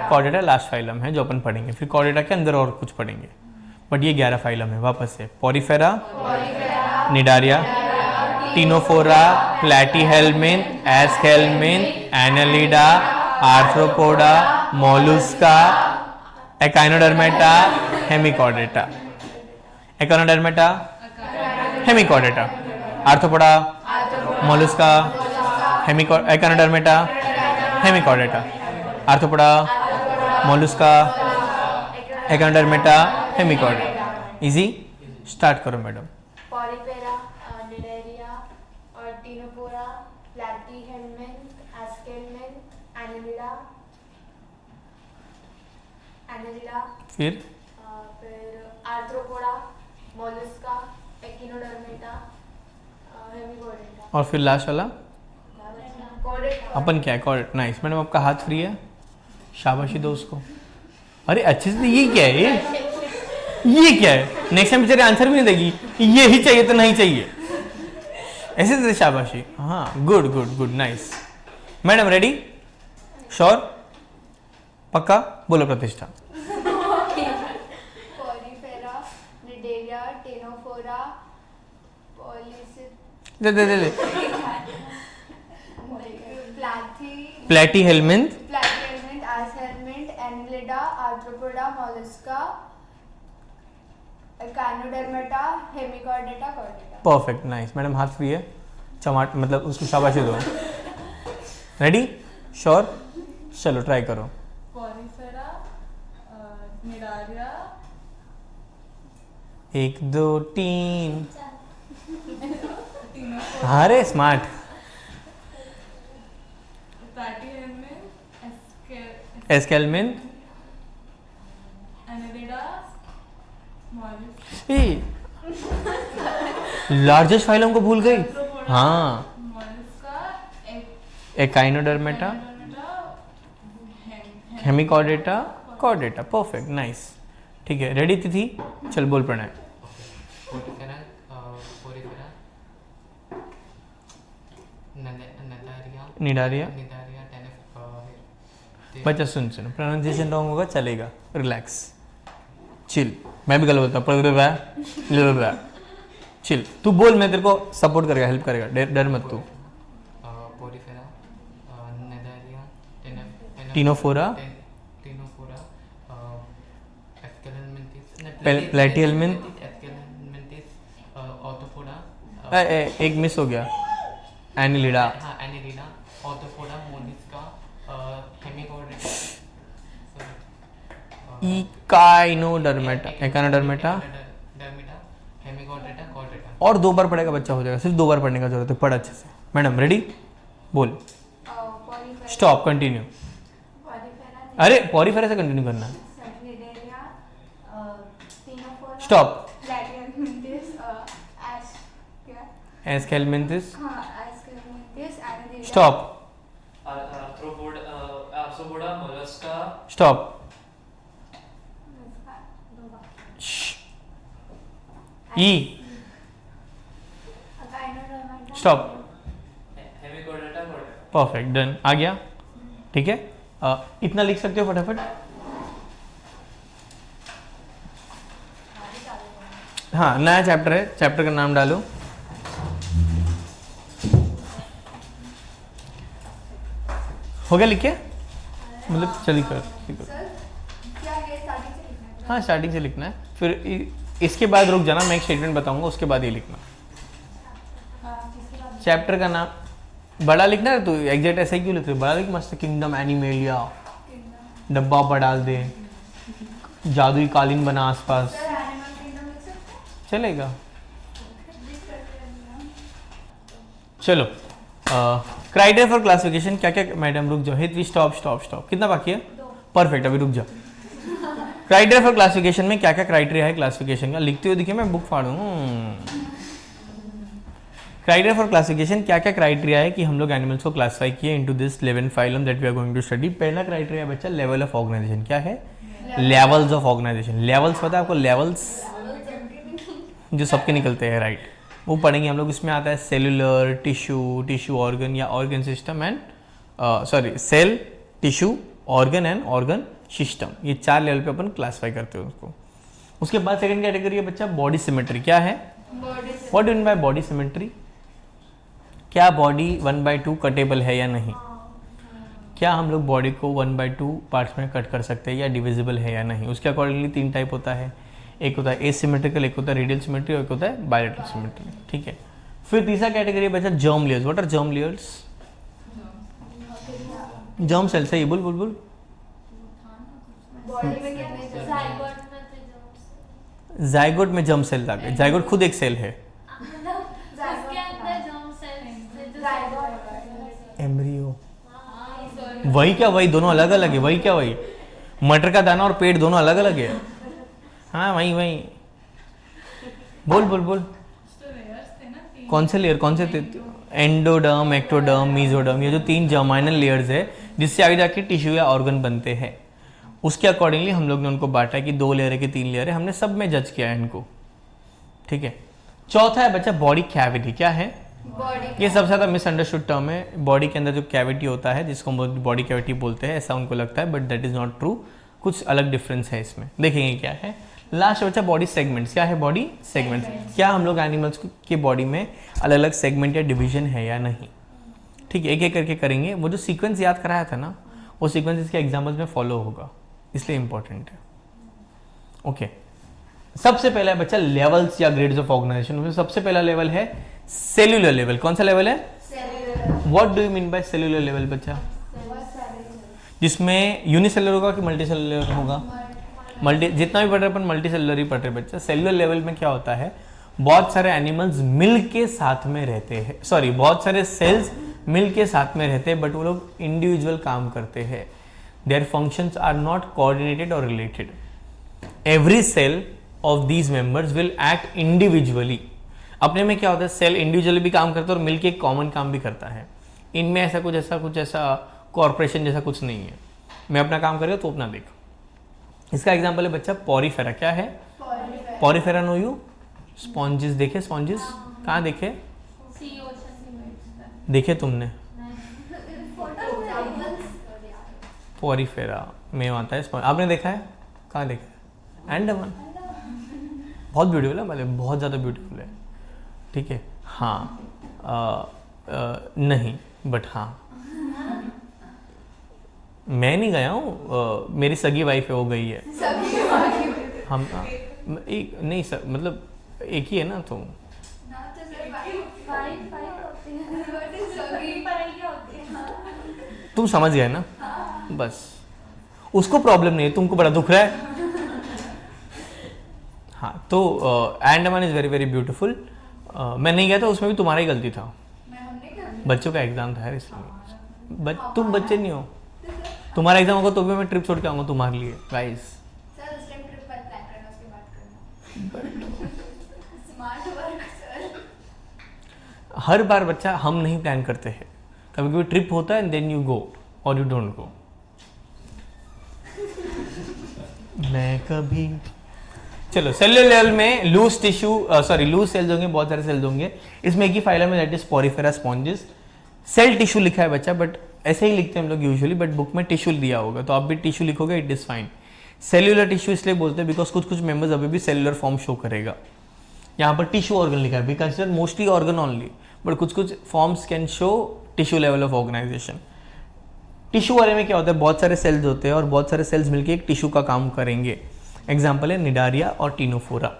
Chordata last phylum है जो अपन पढ़ेंगे, फिर Chordata के अंदर और कुछ पढ़ेंगे, बट ये 11 फाइलम है। वापस से porifera, cnidaria, ctenophora, platyhelminth, aschelminth, annelida, arthropoda, mollusca, echinodermata, hemichordata. Echinodermata, hemichordata, arthropoda, mollusca, echinodermata, hemichordata, arthropoda, mollusca, echinodermata, hemichordata. Easy, start करो मैडम। पॉलीफेरा, निडारिया और टिनोफोरा, प्लैटीहेल्मिन, एस्केल्मिन, एनालिडा, फिर arthropoda, mollusca, echinodermata, hemichordata और फिर last वाला Chordata. अपन क्या है? Chordata. Nice madam, आपका हाथ फ्री है, शाबाशी दो उसको। अरे अच्छे से, ये क्या है? ये क्या है? नेक्स्ट टाइम बेचारे आंसर भी नहीं देगी, ये ही चाहिए तो नहीं चाहिए, ऐसे दे शाबाशी। हाँ, good good good, nice madam. Ready? Sure? पक्का? बोलो प्रतिष्ठा। पॉलीफेरा, निडारिया, टिनोफोरा, दे दे दे दे। Platyhelminth, platyhelminth, aschelminth, annelida, arthropoda, mollusca, echinodermata, hemichordata, chordata. Perfect, nice madam. हाथ फ्री है, चमाट मतलब उसको शाबाशी दो। रेडी? श्योर? चलो ट्राई करो। Porifera, cnidaria, 1 2 3। हाँ रे, smart. Platyhelminth, aschelminth, annelida, mollusca, largest phylum को भूल गई। हाँ, mollusca, echinodermata, hemichordata, chordata. Perfect, nice. ठीक है, रेडी तिथि? चल बोल Pranay. Porifera, porifera, cnidaria, cnidaria. Cnidaria, बच्चा सुन सुन, प्रोनाउंसिएशन रॉन्ग होगा चलेगा, रिलैक्स, चिल। मैं भी गलत बोलता हूँ, चिल। तू बोल, मैं तेरे को सपोर्ट करेगा, हेल्प करेगा, डर मत तू। Porifera, cnidaria, ctenophora, ctenophora, aschelminthes, platyhelminth, aschelminthes, arthropoda, एक मिस हो गया, एनालिडा, हाँ, annelida, arthropoda, mollusca, hemichordata, echinodermata, echinodermata. Dermata, hemichordata, chordata. और 2 बार पढ़ेगा बच्चा हो जाएगा, सिर्फ 2 बार पढ़ने का जरूरत है, पढ़ अच्छे से। Madam ready? बोल। Stop, continue. अरे पॉरीफेरा से कंटिन्यू करना है। Stop. Aschelminthes. Stop. Arthropoda, mollusca, stop. E. Stop. Hemichordata, chordata. Perfect, done. आ गया? ठीक है, इतना लिख सकते हो फटाफट? हाँ, नया चैप्टर है, चैप्टर का नाम डालो। हो गया लिख के? मतलब चलिए कर। हाँ, स्टार्टिंग से लिखना है, फिर इसके बाद रुक जाना, मैं एक स्टेटमेंट बताऊंगा, उसके बाद ये लिखना। चैप्टर का नाम बड़ा लिखना है, तो एग्जैक्ट ऐसा ही क्यों लिख रहे? बड़ा लिख, मस्त। किंगडम एनिमेलिया, डब्बा पर डाल दे, जादुई कालीन बना आसपास, चलेगा। चलो, क्राइटेरिया फॉर क्लासिफिकेशन क्या क्या? मैडम रुक जाओ, हित स्टॉप स्टॉप स्टॉप। कितना बाकी है? परफेक्ट, अभी रुक जाओ। क्राइटेरिया फॉर क्लासिफिकेशन में क्या क्या क्राइटेरिया है क्लासिफिकेशन का? लिखते हुए दिखे, मैं बुक फाड़ू। क्राइटेरिया फॉर क्लासिफिकेशन, क्या क्या क्राइटेरिया है कि हम लोग एनिमल्स को क्लासिफाई किए into this 11 phylum that we are going to study. पहला क्राइटेरिया बच्चा लेवल ऑफ ऑर्गेनाइजेशन। क्या है? Levels of organisation. लेवल्स पता है आपको? लेवल्स जो सबके निकलते हैं, राइट। वो पढ़ेंगे हम लोग। इसमें आता है सेलुलर, टिश्यू ऑर्गन या organ system and sorry cell, tissue, organ and organ system, ये 4 लेवल पे अपन क्लासीफाई करते हैं उसको। उसके बाद सेकंड कैटेगरी है बच्चा बॉडी सिमेट्री। क्या है? What do mean by body symmetry? क्या बॉडी 1/2 कटेबल है या नहीं? क्या हम लोग बॉडी को 1/2 पार्ट्स में कट कर सकते हैं या डिविजिबल है या नहीं? उसके अकॉर्डिंगली 3 टाइप होता है, एक होता है एसिमेट्रिकल, एक होता है रेडियल सिमेट्री और एक होता है बायलैटरल सिमेट्री। ठीक है। फिर तीसरा कैटेगरी बचा germ layers. What are germ layers? Germ cell से बोल बोल बोल। बॉडी में क्या नहीं चलता? जाइगोट में जर्म सेल आ गए। जाइगोट खुद एक सेल है। उसके अंदर जर्म सेल्स एम्ब्रियो। वही क्या? वही दोनों अलग अलग है। वही क्या? वही मटर का दाना और पेट दोनों अलग अलग है। हाँ वही वही। बोल बोल बोल। तो लेयर्स थे ना 3। कौन से लेयर? कौन से थे? एंडोडर्म, एक्टोडर्म, मीजोडर्म, ये जो 3 जर्माइनल लेयर्स है जिससे आगे जाके टिश्यू या ऑर्गन बनते हैं। उसके अकॉर्डिंगली हम लोग ने उनको बांटा कि 2 लेयर है कि 3 लेयर है। हमने सब में जज किया है इनको। ठीक है। चौथा है बच्चा बॉडी कैविटी। क्या है? बॉडी ये सबसे ज़्यादा मिसअंडरस्टूड टर्म है। बॉडी के अंदर जो कैविटी होता है जिसको हम बॉडी कैविटी बोलते हैं, ऐसा उनको लगता है, but that is not true. कुछ अलग डिफरेंस है इसमें, देखेंगे क्या है। लास्ट बच्चा बॉडी सेगमेंट्स। क्या है बॉडी सेगमेंट्स? क्या हम लोग एनिमल्स के बॉडी में अलग अलग सेगमेंट या डिवीजन है या नहीं? ठीक है, एक एक करके करेंगे। वो जो सीक्वेंस याद कराया था ना, वो सीक्वेंस इसके एग्जाम्पल्स में फॉलो होगा, इसलिए इंपॉर्टेंट है। ओके। सबसे पहला है बच्चा लेवल्स या ग्रेड्स ऑफ ऑर्गेनाइजेशन। उसमें सबसे पहला लेवल है सेल्यूलर लेवल। कौन सा लेवल है? What do you mean by cellular level बच्चा? जिसमें यूनिसेलुलर होगा कि मल्टी सेलुलर होगा? मल्टी, जितना भी पढ़ रहे अपन मल्टी सेलुलर ही पढ़ रहे बच्चा। सेलुलर लेवल में क्या होता है? बहुत सारे एनिमल्स मिल के साथ में रहते हैं, सॉरी बहुत सारे सेल्स मिल के साथ में रहते हैं, बट वो लोग इंडिविजुअल काम करते हैं। Their functions are not coordinated और related. Every cell of these members will act individually. अपने में क्या होता है? सेल इंडिविजुअली भी काम करता है और मिलके एक कॉमन काम भी करता है। इनमें ऐसा कॉर्पोरेशन जैसा कुछ नहीं है। मैं अपना काम करेगा तो अपना देख। इसका एग्जांपल है बच्चा पॉरीफेरा। क्या है? Porifera know you? स्पॉन्जेस देखे? स्पॉन्जेस कहाँ देखे? सी ओशन देखे तुमने? पॉरीफेरा में आता है स्पॉन्ज। आपने देखा है? कहाँ देखा है? अंडमान। बहुत ब्यूटीफुल है, मतलब बहुत ज़्यादा ब्यूटीफुल है। ठीक है। हाँ नहीं, बट हाँ मैं नहीं गया हूँ, मेरी सगी वाइफ है, वो गई है। हम एक नहीं सर, मतलब एक ही है ना, तो तुम समझ गए ना? बस उसको प्रॉब्लम नहीं है, तुमको बड़ा दुख रहा है। हाँ, तो Andaman is very very beautiful. मैं नहीं गया था, उसमें भी तुम्हारा ही गलती था। बच्चों का एग्जाम था यार, इसलिए तुम बच्चे नहीं हो। तुम्हारा एग्जाम होगा तो भी मैं ट्रिप छोड़ के आऊंगा तुम्हारे लिए गाइस। सर उस टाइम ट्रिप पर प्लान करना, उसके बाद करना। Smart work sir. हर बार बच्चा हम नहीं प्लान करते हैं, कभी कभी ट्रिप होता है एंड देन यू गो और यू डोंट गो। मैं कभी चलो सेलुलर लेवल में loose tissue sorry loose cells होंगे, बहुत सारे सेल्स होंगे। इसमें एक ही फाइलम है, that is Porifera sponges. Cell tissue लिखा है बच्चा, बट ऐसे ही लिखते हैं हम लोग यूजुअली, बट बुक में टिश्यू दिया होगा तो आप भी टिश्यू लिखोगे, it is fine. Cellular tissue इसलिए बोलते हैं बिकॉज कुछ कुछ मेंबर्स अभी भी सेलुलर फॉर्म शो करेगा। यहाँ पर टिश्यू ऑर्गन लिखा है, we consider mostly organ only, but कुछ कुछ forms can show tissue level of organization. Tissue वाले में क्या होता है? बहुत सारे सेल्स होते हैं और बहुत सारे सेल्स मिलकर एक टिश्यू का काम करेंगे। एग्जाम्पल है निडारिया और टीनोफोरा।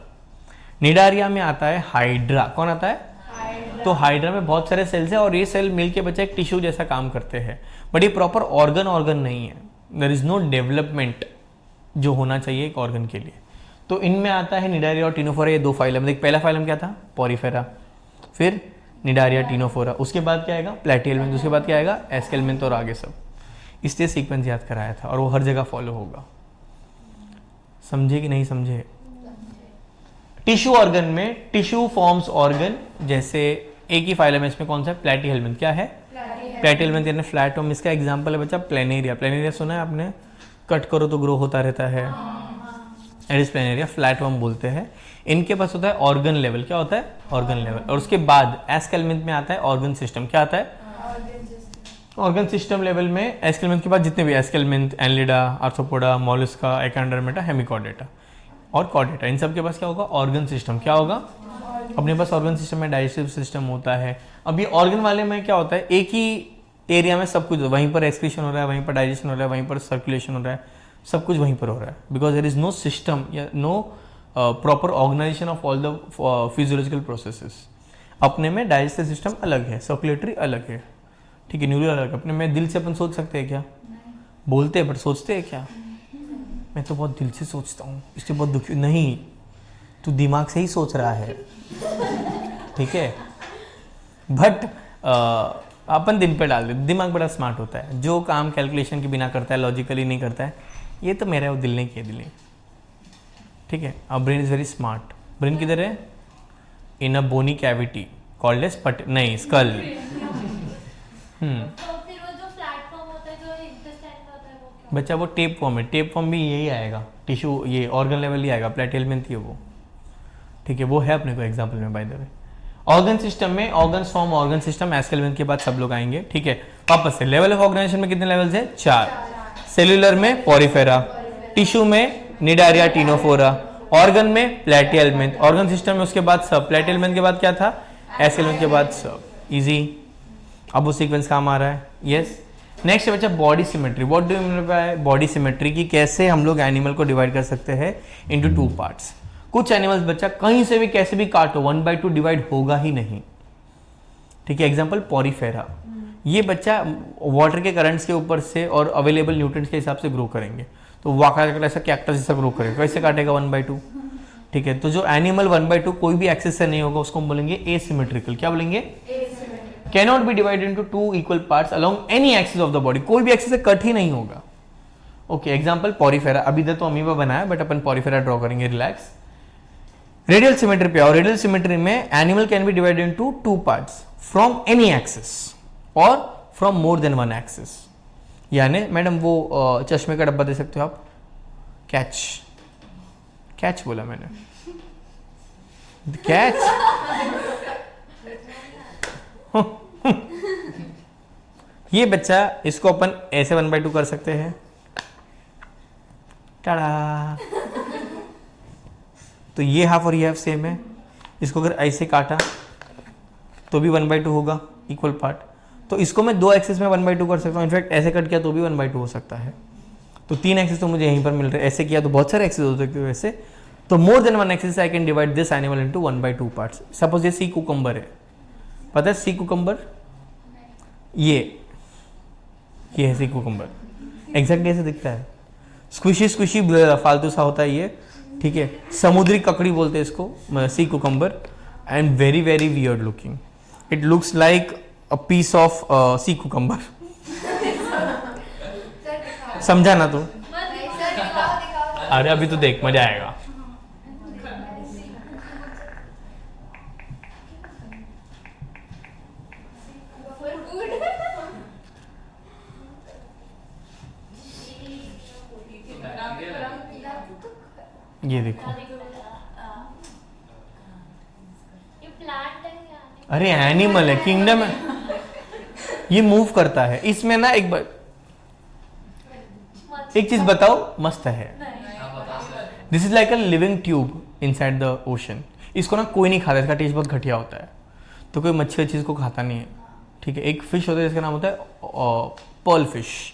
निडारिया में आता है हाइड्रा। कौन आता है? तो हाइड्रा में बहुत सारे सेल्स हैं और ये सेल मिलके बच्चा एक टिश्यू जैसा काम करते हैं, बट ये प्रॉपर ऑर्गन नहीं है। देयर इज नो डेवलपमेंट जो होना चाहिए एक ऑर्गन के लिए। तो इनमें आता है निडारिया और टीनोफोरा, ये 2 फाइलम। देख पहला फाइलम क्या था? पॉरीफेरा, फिर निडारिया, टीनोफोरा, उसके बाद क्या आएगा? प्लेटिहेल्मिन्थ, उसके बाद क्या आएगा? एस्केल्मिन्थ और आगे सब। इसलिए सीक्वेंस याद कराया था और वो हर जगह फॉलो होगा। समझे कि नहीं समझे? टिश्यू ऑर्गन में टिश्यू फॉर्म्स ऑर्गन, जैसे एक ही फाइलम है इसमें, कौन सा है? प्लेटिहेल्मिन्थ। क्या है? प्लेटिहेल्मिन्थ यानी फ्लैटोम। इसका एग्जांपल है बच्चा प्लेनेरिया। प्लेनेरिया सुना है आपने? कट करो तो ग्रो होता रहता है। एडिस्प्लेनेरिया फ्लैटवर्म बोलते हैं। इनके पास होता है ऑर्गन लेवल। क्या होता है? Organ level. और उसके बाद एस्केलमेंथ में आता है ऑर्गन सिस्टम। क्या आता है? ऑर्गन सिस्टम लेवल में एस्केलमेंथ के बाद जितने भी एस्केलमेंथ, एनलिडा, आर्थ्रोपोडा, मोलस्का, एकांडरमेटा, हेमिकॉर्डेटा और कॉर्डेटा, इन सब के पास क्या होगा? Organ system. क्या होगा? अपने पास ऑर्गन सिस्टम में डाइजेस्टिव सिस्टम होता है। अब ये ऑर्गन वाले में क्या होता है? एक ही एरिया में सब कुछ, वहीं पर एक्सक्रीशन हो रहा है, वहीं पर डाइजेशन हो रहा है, वहीं पर सर्कुलेशन हो रहा है, सब कुछ वहीं पर हो रहा है। Because there is no system या no proper organisation of all the physiological processes. अपने में डाइजेस्टिव सिस्टम अलग है, सर्कुलेटरी अलग है, ठीक है, न्यूरल अलग है। अपने में दिल से अपन सोच सकते हैं क्या? बोलते हैं बट सोचते हैं क्या? मैं तो बहुत दिल से सोचता हूँ, इसलिए बहुत दुखी। नहीं, तू दिमाग से ही सोच रहा है, ठीक है। बट अपन दिन पे डाल दे। दिमाग बड़ा स्मार्ट होता है, जो काम कैलकुलेशन के बिना करता है, लॉजिकली नहीं करता है, ये तो मेरा वो दिल ने किया, दिल ने, ठीक है। अब brain is very smart. Brain किधर है? इन अ बोनी कैविटी कॉल्ड एज नहीं, स्कल। तो फिर वो जो प्लेटफॉर्म होता है, जो इंटेस्टाइन में होता है, वो क्या? बच्चा वो टेप फॉर्म है। टेप फॉर्म भी यही आएगा, टिश्यू, ये ऑर्गन लेवल ही आएगा, प्लेटेलमेंथ ही है वो, ठीक है। वो है अपने को एग्जाम्पल में, by the way. Organ system में ऑर्गन फॉर्म, ऑर्गन सिस्टम, एस्केलमेंथ के बाद सब लोग आएंगे, ठीक है। वापस से लेवल ऑफ ऑर्गेनाइजेशन में कितने लेवल्स है? 4। सेल्यूलर में पॉरीफेरा, टिश्यू में निडारिया, टीनोफोरा, ऑर्गन में प्लेटियलमेंथ, ऑर्गन सिस्टम में उसके बाद सब, प्लेटियलमेंथ के बाद क्या था? एस्केलमेंथ के बाद सब। इजी। अब वो सीक्वेंस काम आ रहा है, यस। नेक्स्ट बच्चा body symmetry. What do you mean by body symmetry? की कैसे हम लोग एनिमल को डिवाइड कर सकते हैं इनटू 2 पार्ट्स। कुछ एनिमल्स बच्चा कहीं से भी कैसे भी काटो 1/2 डिवाइड होगा ही नहीं, ठीक है। एग्जांपल पॉरीफेरा, ये बच्चा वाटर के करंट्स के ऊपर से और अवेलेबल न्यूट्रिएंट्स के हिसाब से ग्रो करेंगे, तो वाका ऐसा कैक्टस जैसा ग्रो करेगा, कैसे काटेगा 1/2, ठीक है। तो जो एनिमल 1/2 कोई भी एक्सेस से नहीं होगा उसको हम बोलेंगे एसिमेट्रिकल। क्या बोलेंगे? Cannot be divided into 2 equal parts along any axis of the body, कोई भी एक्सिस से कट ही नहीं होगा, ओके। एग्जांपल पॉरीफेरा, अभी तक तो अमीबा बनाया बट अपन पॉरीफेरा ड्रॉ करेंगे, रिलैक्स। रेडियल सिमेट्री पे, और रेडियल सिमेट्री में animal can be divided into 2 parts from any axis और फ्रॉम मोर देन 1 एक्सिस। यानी मैडम वो चश्मे का डब्बा दे सकते हो आप? कैच, कैच बोला मैंने, कैच। ये बच्चा, इसको अपन ऐसे 1/2 कर सकते हैं, टाड़ा। तो ये हाफ और ये हाफ सेम है। इसको अगर ऐसे काटा तो भी 1/2 होगा, इक्वल पार्ट। तो इसको मैं 2 एक्सिस में 1/2 कर सकता हूँ। इनफैक्ट ऐसे कट किया तो भी 1/2 हो सकता है। तो 3 एक्सिस तो मुझे यहीं पर मिल रहे हैं, ऐसे किया तो बहुत सारे एक्सिस हो सकते हैं वैसे। तो more than 1 axis I can divide this animal into 1/2 parts. Suppose ये सी कुकम्बर है, पता है सी कुकम्बर? ये है सी कुकम्बर, एग्जैक्टली ऐसे दिखता है, स्क्विशी स्क्विशी फालतू सा होता है ये, ठीक है। समुद्री ककड़ी बोलते हैं इसको, sea cucumber, and very very weird looking. It looks like a piece of sea cucumber. समझा ना तू? अरे अभी तो देख, मजा आएगा। ये देखो, ये प्लांट है या? अरे एनिमल है, किंगडम है, ये मूव करता है। इसमें ना एक चीज बताओ, मस्त है। This is like a living tube inside the ocean. इसको ना कोई नहीं खाता, इसका टेस्ट बहुत घटिया होता है, तो कोई मच्छी चीज को खाता नहीं है, ठीक है। एक फिश होता है जिसका नाम होता है पर्ल फिश।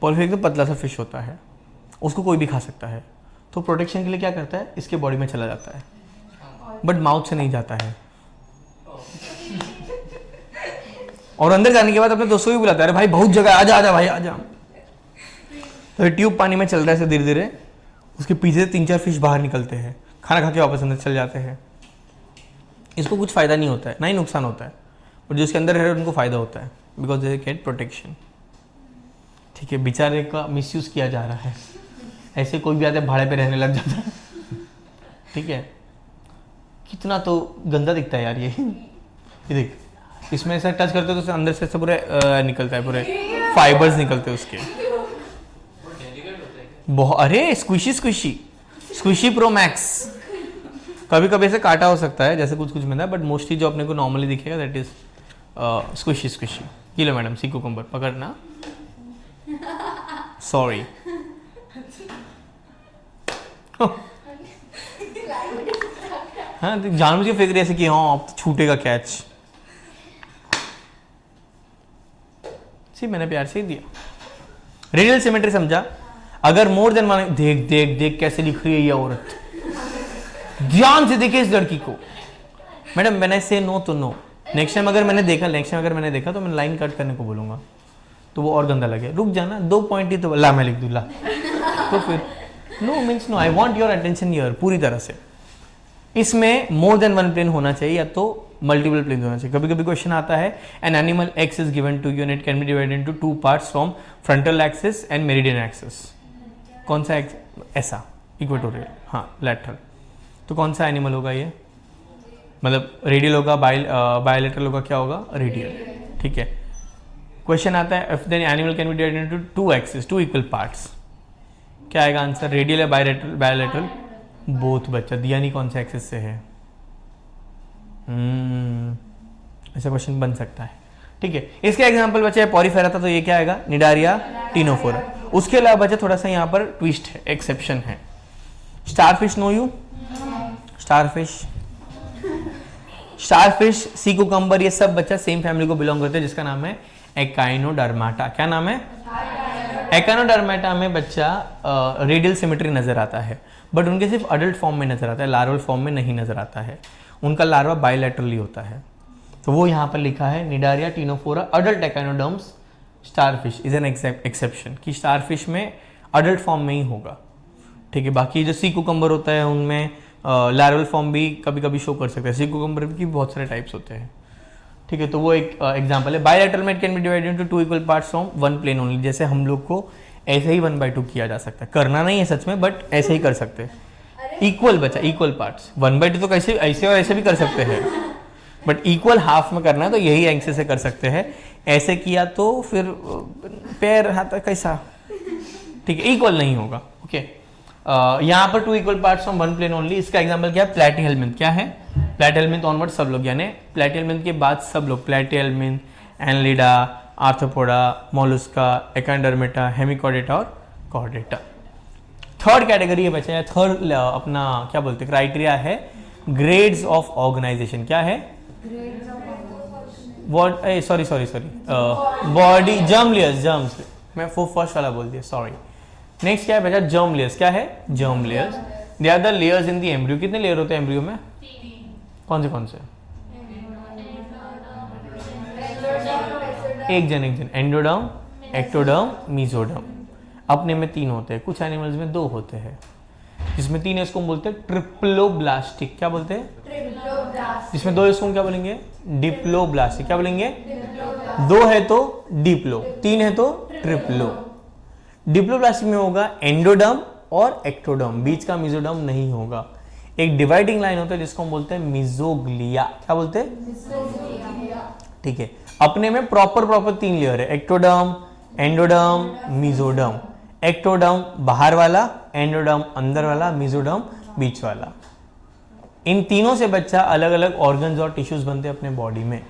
पर्ल फिश एकदम पतला सा फिश होता है, उसको कोई भी खा सकता है। तो प्रोटेक्शन के लिए क्या करता है, इसके बॉडी में चला जाता है, बट माउथ से नहीं जाता है। और अंदर जाने के बाद अपने दोस्तों भी बुलाता है, अरे भाई बहुत जगह, आजा आजा भाई आजा। तो ट्यूब पानी में चल रहा है धीरे धीरे, उसके पीछे से 3-4 फिश बाहर निकलते हैं, खाना खा के वापस अंदर चल जाते हैं। इसको कुछ फायदा नहीं होता है, ना ही नुकसान होता है, बट जो इसके अंदर रह रहे उनको फायदा होता है, बिकॉज दे गेट प्रोटेक्शन, ठीक है। बेचारे का मिसयूज किया जा रहा है, ऐसे कोई भी आते भाड़े पे रहने लग जाता है, ठीक है। कितना तो गंदा दिखता है यार ये देख, इसमें ऐसा टच करते हो तो अंदर से पूरे निकलता है, पूरे फाइबर्स निकलते हैं उसके। बहुत, अरे squishy squishy squishy pro max, कभी कभी ऐसे काटा हो सकता है जैसे कुछ कुछ मिलता है, बट मोस्टली जो अपने को नॉर्मली दिखेगा that is squishy squishy. Kilo madam sea cucumber पकड़ना, सॉरी। हाँ जानबूझ के फेंक रही ऐसे कि हाँ अब तो छूटेगा कैच। सी मैंने प्यार से ही दिया। रेडियल सिमेट्री समझा? अगर मोर देन वन, देख देख देख कैसे लिख रही है ये औरत, ध्यान से देखे इस लड़की को। मैडम मैंने से नो तो नो, नेक्स्ट टाइम अगर मैंने देखा तो मैं लाइन कट करने को बोलूंगा, तो वो और गंदा लगे। रुक जाना, 2 पॉइंट ही तो ला मैं लिख दूँ ला, तो फिर no means no, I want your attention here पूरी तरह से। इसमें मोर देन वन प्लेन होना चाहिए या तो मल्टीपल प्लेन होना चाहिए। कभी कभी क्वेश्चन आता है an animal X is given to you and it can be divided into 2 parts from frontal axis and meridian axis. कौन सा एक्स? ऐसा इक्वेटोरियल, हाँ लैटरल। तो कौन सा एनिमल होगा ये? मतलब रेडियल होगा, बायलैटरल होगा, क्या होगा? रेडियल। ठीक है। क्वेश्चन आता है if the animal can be divided into 2 axis, 2 equal parts, क्या आएगा आंसर? रेडियल या बायलैटरल? बोथ बच्चा, दिया नहीं कौन सा एक्सिस से है। ऐसा क्वेश्चन बन सकता है। ठीक है, इसके एग्जांपल बच्चे पॉरीफेरा था तो ये क्या आएगा? Cnidaria Ctenophora. उसके अलावा बच्चे थोड़ा सा यहाँ पर ट्विस्ट है, एक्सेप्शन है। Starfish know you? Starfish, sea cucumber, ये सब बच्चा सेम फैमिली को बिलोंग करते हैं जिसका नाम है एकाइनोडर्माटा। क्या नाम है? एकाइनोडर्माटा में बच्चा रेडियल सिमेट्री नजर आता है, बट उनके सिर्फ अडल्ट फॉर्म में नजर आता है, लार्वल फॉर्म में नहीं नजर आता है। उनका लार्वा बायलैटरली होता है। तो वो यहाँ पर लिखा है Cnidaria Ctenophora adult echinoderms starfish is an exception, कि स्टारफिश में अडल्ट फॉर्म में ही होगा। ठीक है, बाकी जो सी कुकम्बर होता है उनमें लार्वल फॉर्म भी कभी कभी शो कर सकता है। सी कुकम्बर की बहुत सारे टाइप्स होते हैं। ठीक है, तो वो एक एग्जांपल है। बायलैटरल में it can be divided into 2 equal parts from one plane only. जैसे हम लोग को ऐसे ही 1/2 किया जा सकता है, करना नहीं है सच में, बट ऐसे ही कर सकते हैं। इक्वल बचा, इक्वल पार्ट्स। 1/2 तो कैसे ऐसे और ऐसे भी कर सकते हैं, बट इक्वल हाफ में करना है तो यही एंगल से कर सकते हैं। ऐसे किया तो फिर पैर हाथ कैसा? ठीक है, इक्वल नहीं होगा। ओके, यहाँ पर 2 equal parts from one plane only. इसका एग्जांपल क्या है? प्लैटीहेल्मिन्थ। क्या है? प्लैटीहेल्मिन्थ ऑनवर्ड सब लोग, यानी प्लैटीहेल्मिन्थ के बाद सब लोग, platyhelminth, annelida, arthropoda, mollusca, echinodermata, hemichordata और कॉर्डेटा। थर्ड कैटेगरी है बच्चा, थर्ड अपना क्या बोलते हैं क्राइटेरिया है ग्रेड्स ऑफ ऑर्गेनाइजेशन। क्या है? Sorry body germ layers, germs, मैं फर्स्ट वाला बोल दिया, सॉरी। नेक्स्ट क्या है बच्चा? Germ layers. क्या है? Germ layers. They are the layers in the embryo. कितने लेयर होते हैं एम्ब्रियो में? कौन से? एक जन एंडोडर्म, एक्टोडर्म, मेसोडर्म। अपने में 3 होते हैं, कुछ एनिमल्स में 2 होते हैं। जिसमें 3 है उसको बोलते हैं ट्रिप्लोब्लास्टिक। क्या बोलते हैं? जिसमें 2 है उसको क्या बोलेंगे? डिप्लोब्लास्टिक। क्या बोलेंगे? 2 है तो डिप्लो, 3 है तो ट्रिप्लो। डिप्लोब्लास्टिक में होगा एंडोडर्म और एक्टोडर्म, बीच का मेसोडर्म नहीं होगा। एक डिवाइडिंग लाइन होता है जिसको हम बोलते हैं मेसोग्लिया। क्या बोलते हैं? ठीक है, अपने में प्रॉपर 3 लेयर है, एक्टोडर्म, एंडोडर्म, मेसोडर्म। एक्टोडर्म बाहर वाला, एंडोडर्म अंदर वाला, मेसोडर्म बीच वाला। इन तीनों से बच्चा अलग अलग ऑर्गन्स और टिश्यूज बनते हैं अपने बॉडी में।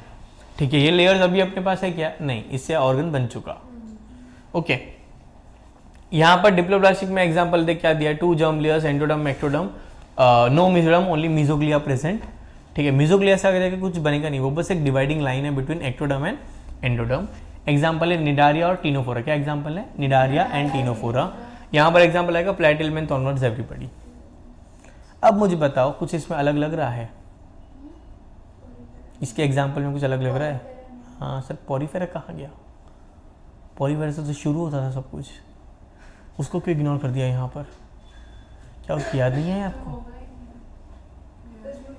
ठीक है, ये लेयर्स अभी अपने पास है क्या? नहीं, इससे ऑर्गन बन चुका। ओके, यहां पर डिप्लोब्लास्टिक में एग्जांपल देख क्या दिया? 2 germ layers, endoderm, ectoderm, no mesoderm, only mesoglea present. ठीक है, मेसोग्लिया से आगे कुछ बनेगा नहीं, वो बस एक डिवाइडिंग लाइन है between ectoderm and endoderm. Example है निडारिया और टिनोफोरा। क्या एग्जांपल है? Cnidaria and Ctenophora. यहां पर एग्जांपल आएगा प्लैटीहेल्मिन्थ ऑनवर्ड्स एवरीबॉडी। अब मुझे बताओ कुछ इसमें अलग लग रहा है? इसके एग्जांपल में कुछ अलग लग रहा है? हाँ सर, पॉरीफेरा कहाँ गया? पॉरीफेरा से तो शुरू होता था सब कुछ, उसको क्यों इग्नोर कर दिया यहाँ पर? क्या उसकी याद नहीं है आपको?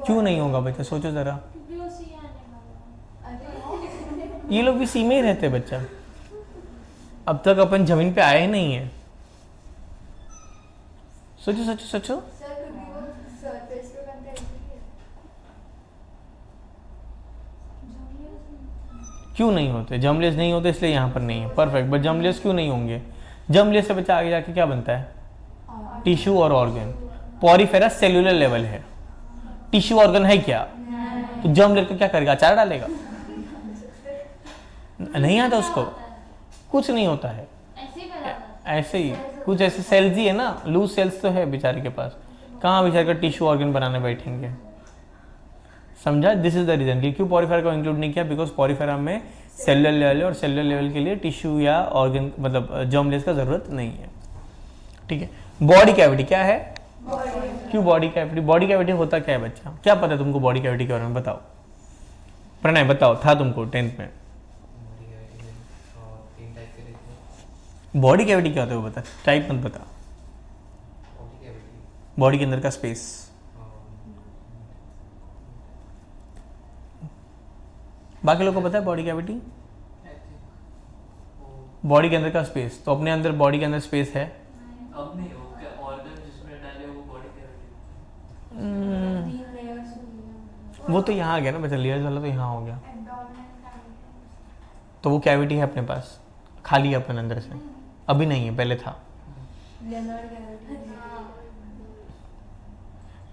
क्यों नहीं होगा बच्चा? सोचो जरा, ये लोग भी सी में ही रहते हैं बच्चा, अब तक अपन जमीन पे आए ही नहीं है। सोचो सोचो सोचो। क्यों नहीं होते? जर्मलेस नहीं होते इसलिए यहाँ पर नहीं है, परफेक्ट। बट जर्मलेस क्यों नहीं होंगे? जर्मलेस से बच्चा आगे जाके क्या बनता है? टिश्यू और ऑर्गन। पॉरीफेरा सेल्यूलर लेवल है, टिश्यू ऑर्गन है क्या? तो जर्म लेकर क्या करेगा? अचार डालेगा? नहीं आता उसको, कुछ नहीं होता है। ऐसे ही फैलाता ऐसे ही कुछ ऐसे सेल्स ही है ना, लूज सेल्स तो है बेचारे के पास, कहाँ बेचारे का टिश्यू ऑर्गन बनाने बैठेंगे? समझा? दिस इज द रीजन कि क्यों पॉरीफेरा को इंक्लूड नहीं किया, बिकॉज पॉरीफेरा में सेलुलर लेवल है और सेलुलर लेवल के लिए टिश्यू या ऑर्गन मतलब जर्मलेस का जरूरत नहीं है। ठीक है। बॉडी कैविटी क्या है? क्यों बॉडी कैविटी? बॉडी कैविटी होता क्या है बच्चा? क्या पता है तुमको बॉडी कैविटी के बारे में? बताओ प्रणय, बताओ, था तुमको 10th में? तीन टाइप के रहते हैं। बॉडी कैविटी क्या होता है वो बता, टाइप मत बता। बॉडी कैविटी बॉडी के अंदर का स्पेस, बाकी लोगों को पता है बॉडी कैविटी? बॉडी के अंदर का स्पेस, तो अपने अंदर बॉडी के अंदर स्पेस है? अब नहीं हो क्या ऑर्गन जिसमें डाले वो बॉडी कैविटी। वो तो यहाँ आ गया ना बच्चा, लेयर्स वाला तो यहाँ हो गया, तो वो कैविटी है अपने पास, खाली है अपन अंदर से, अभी नहीं है, पहले था।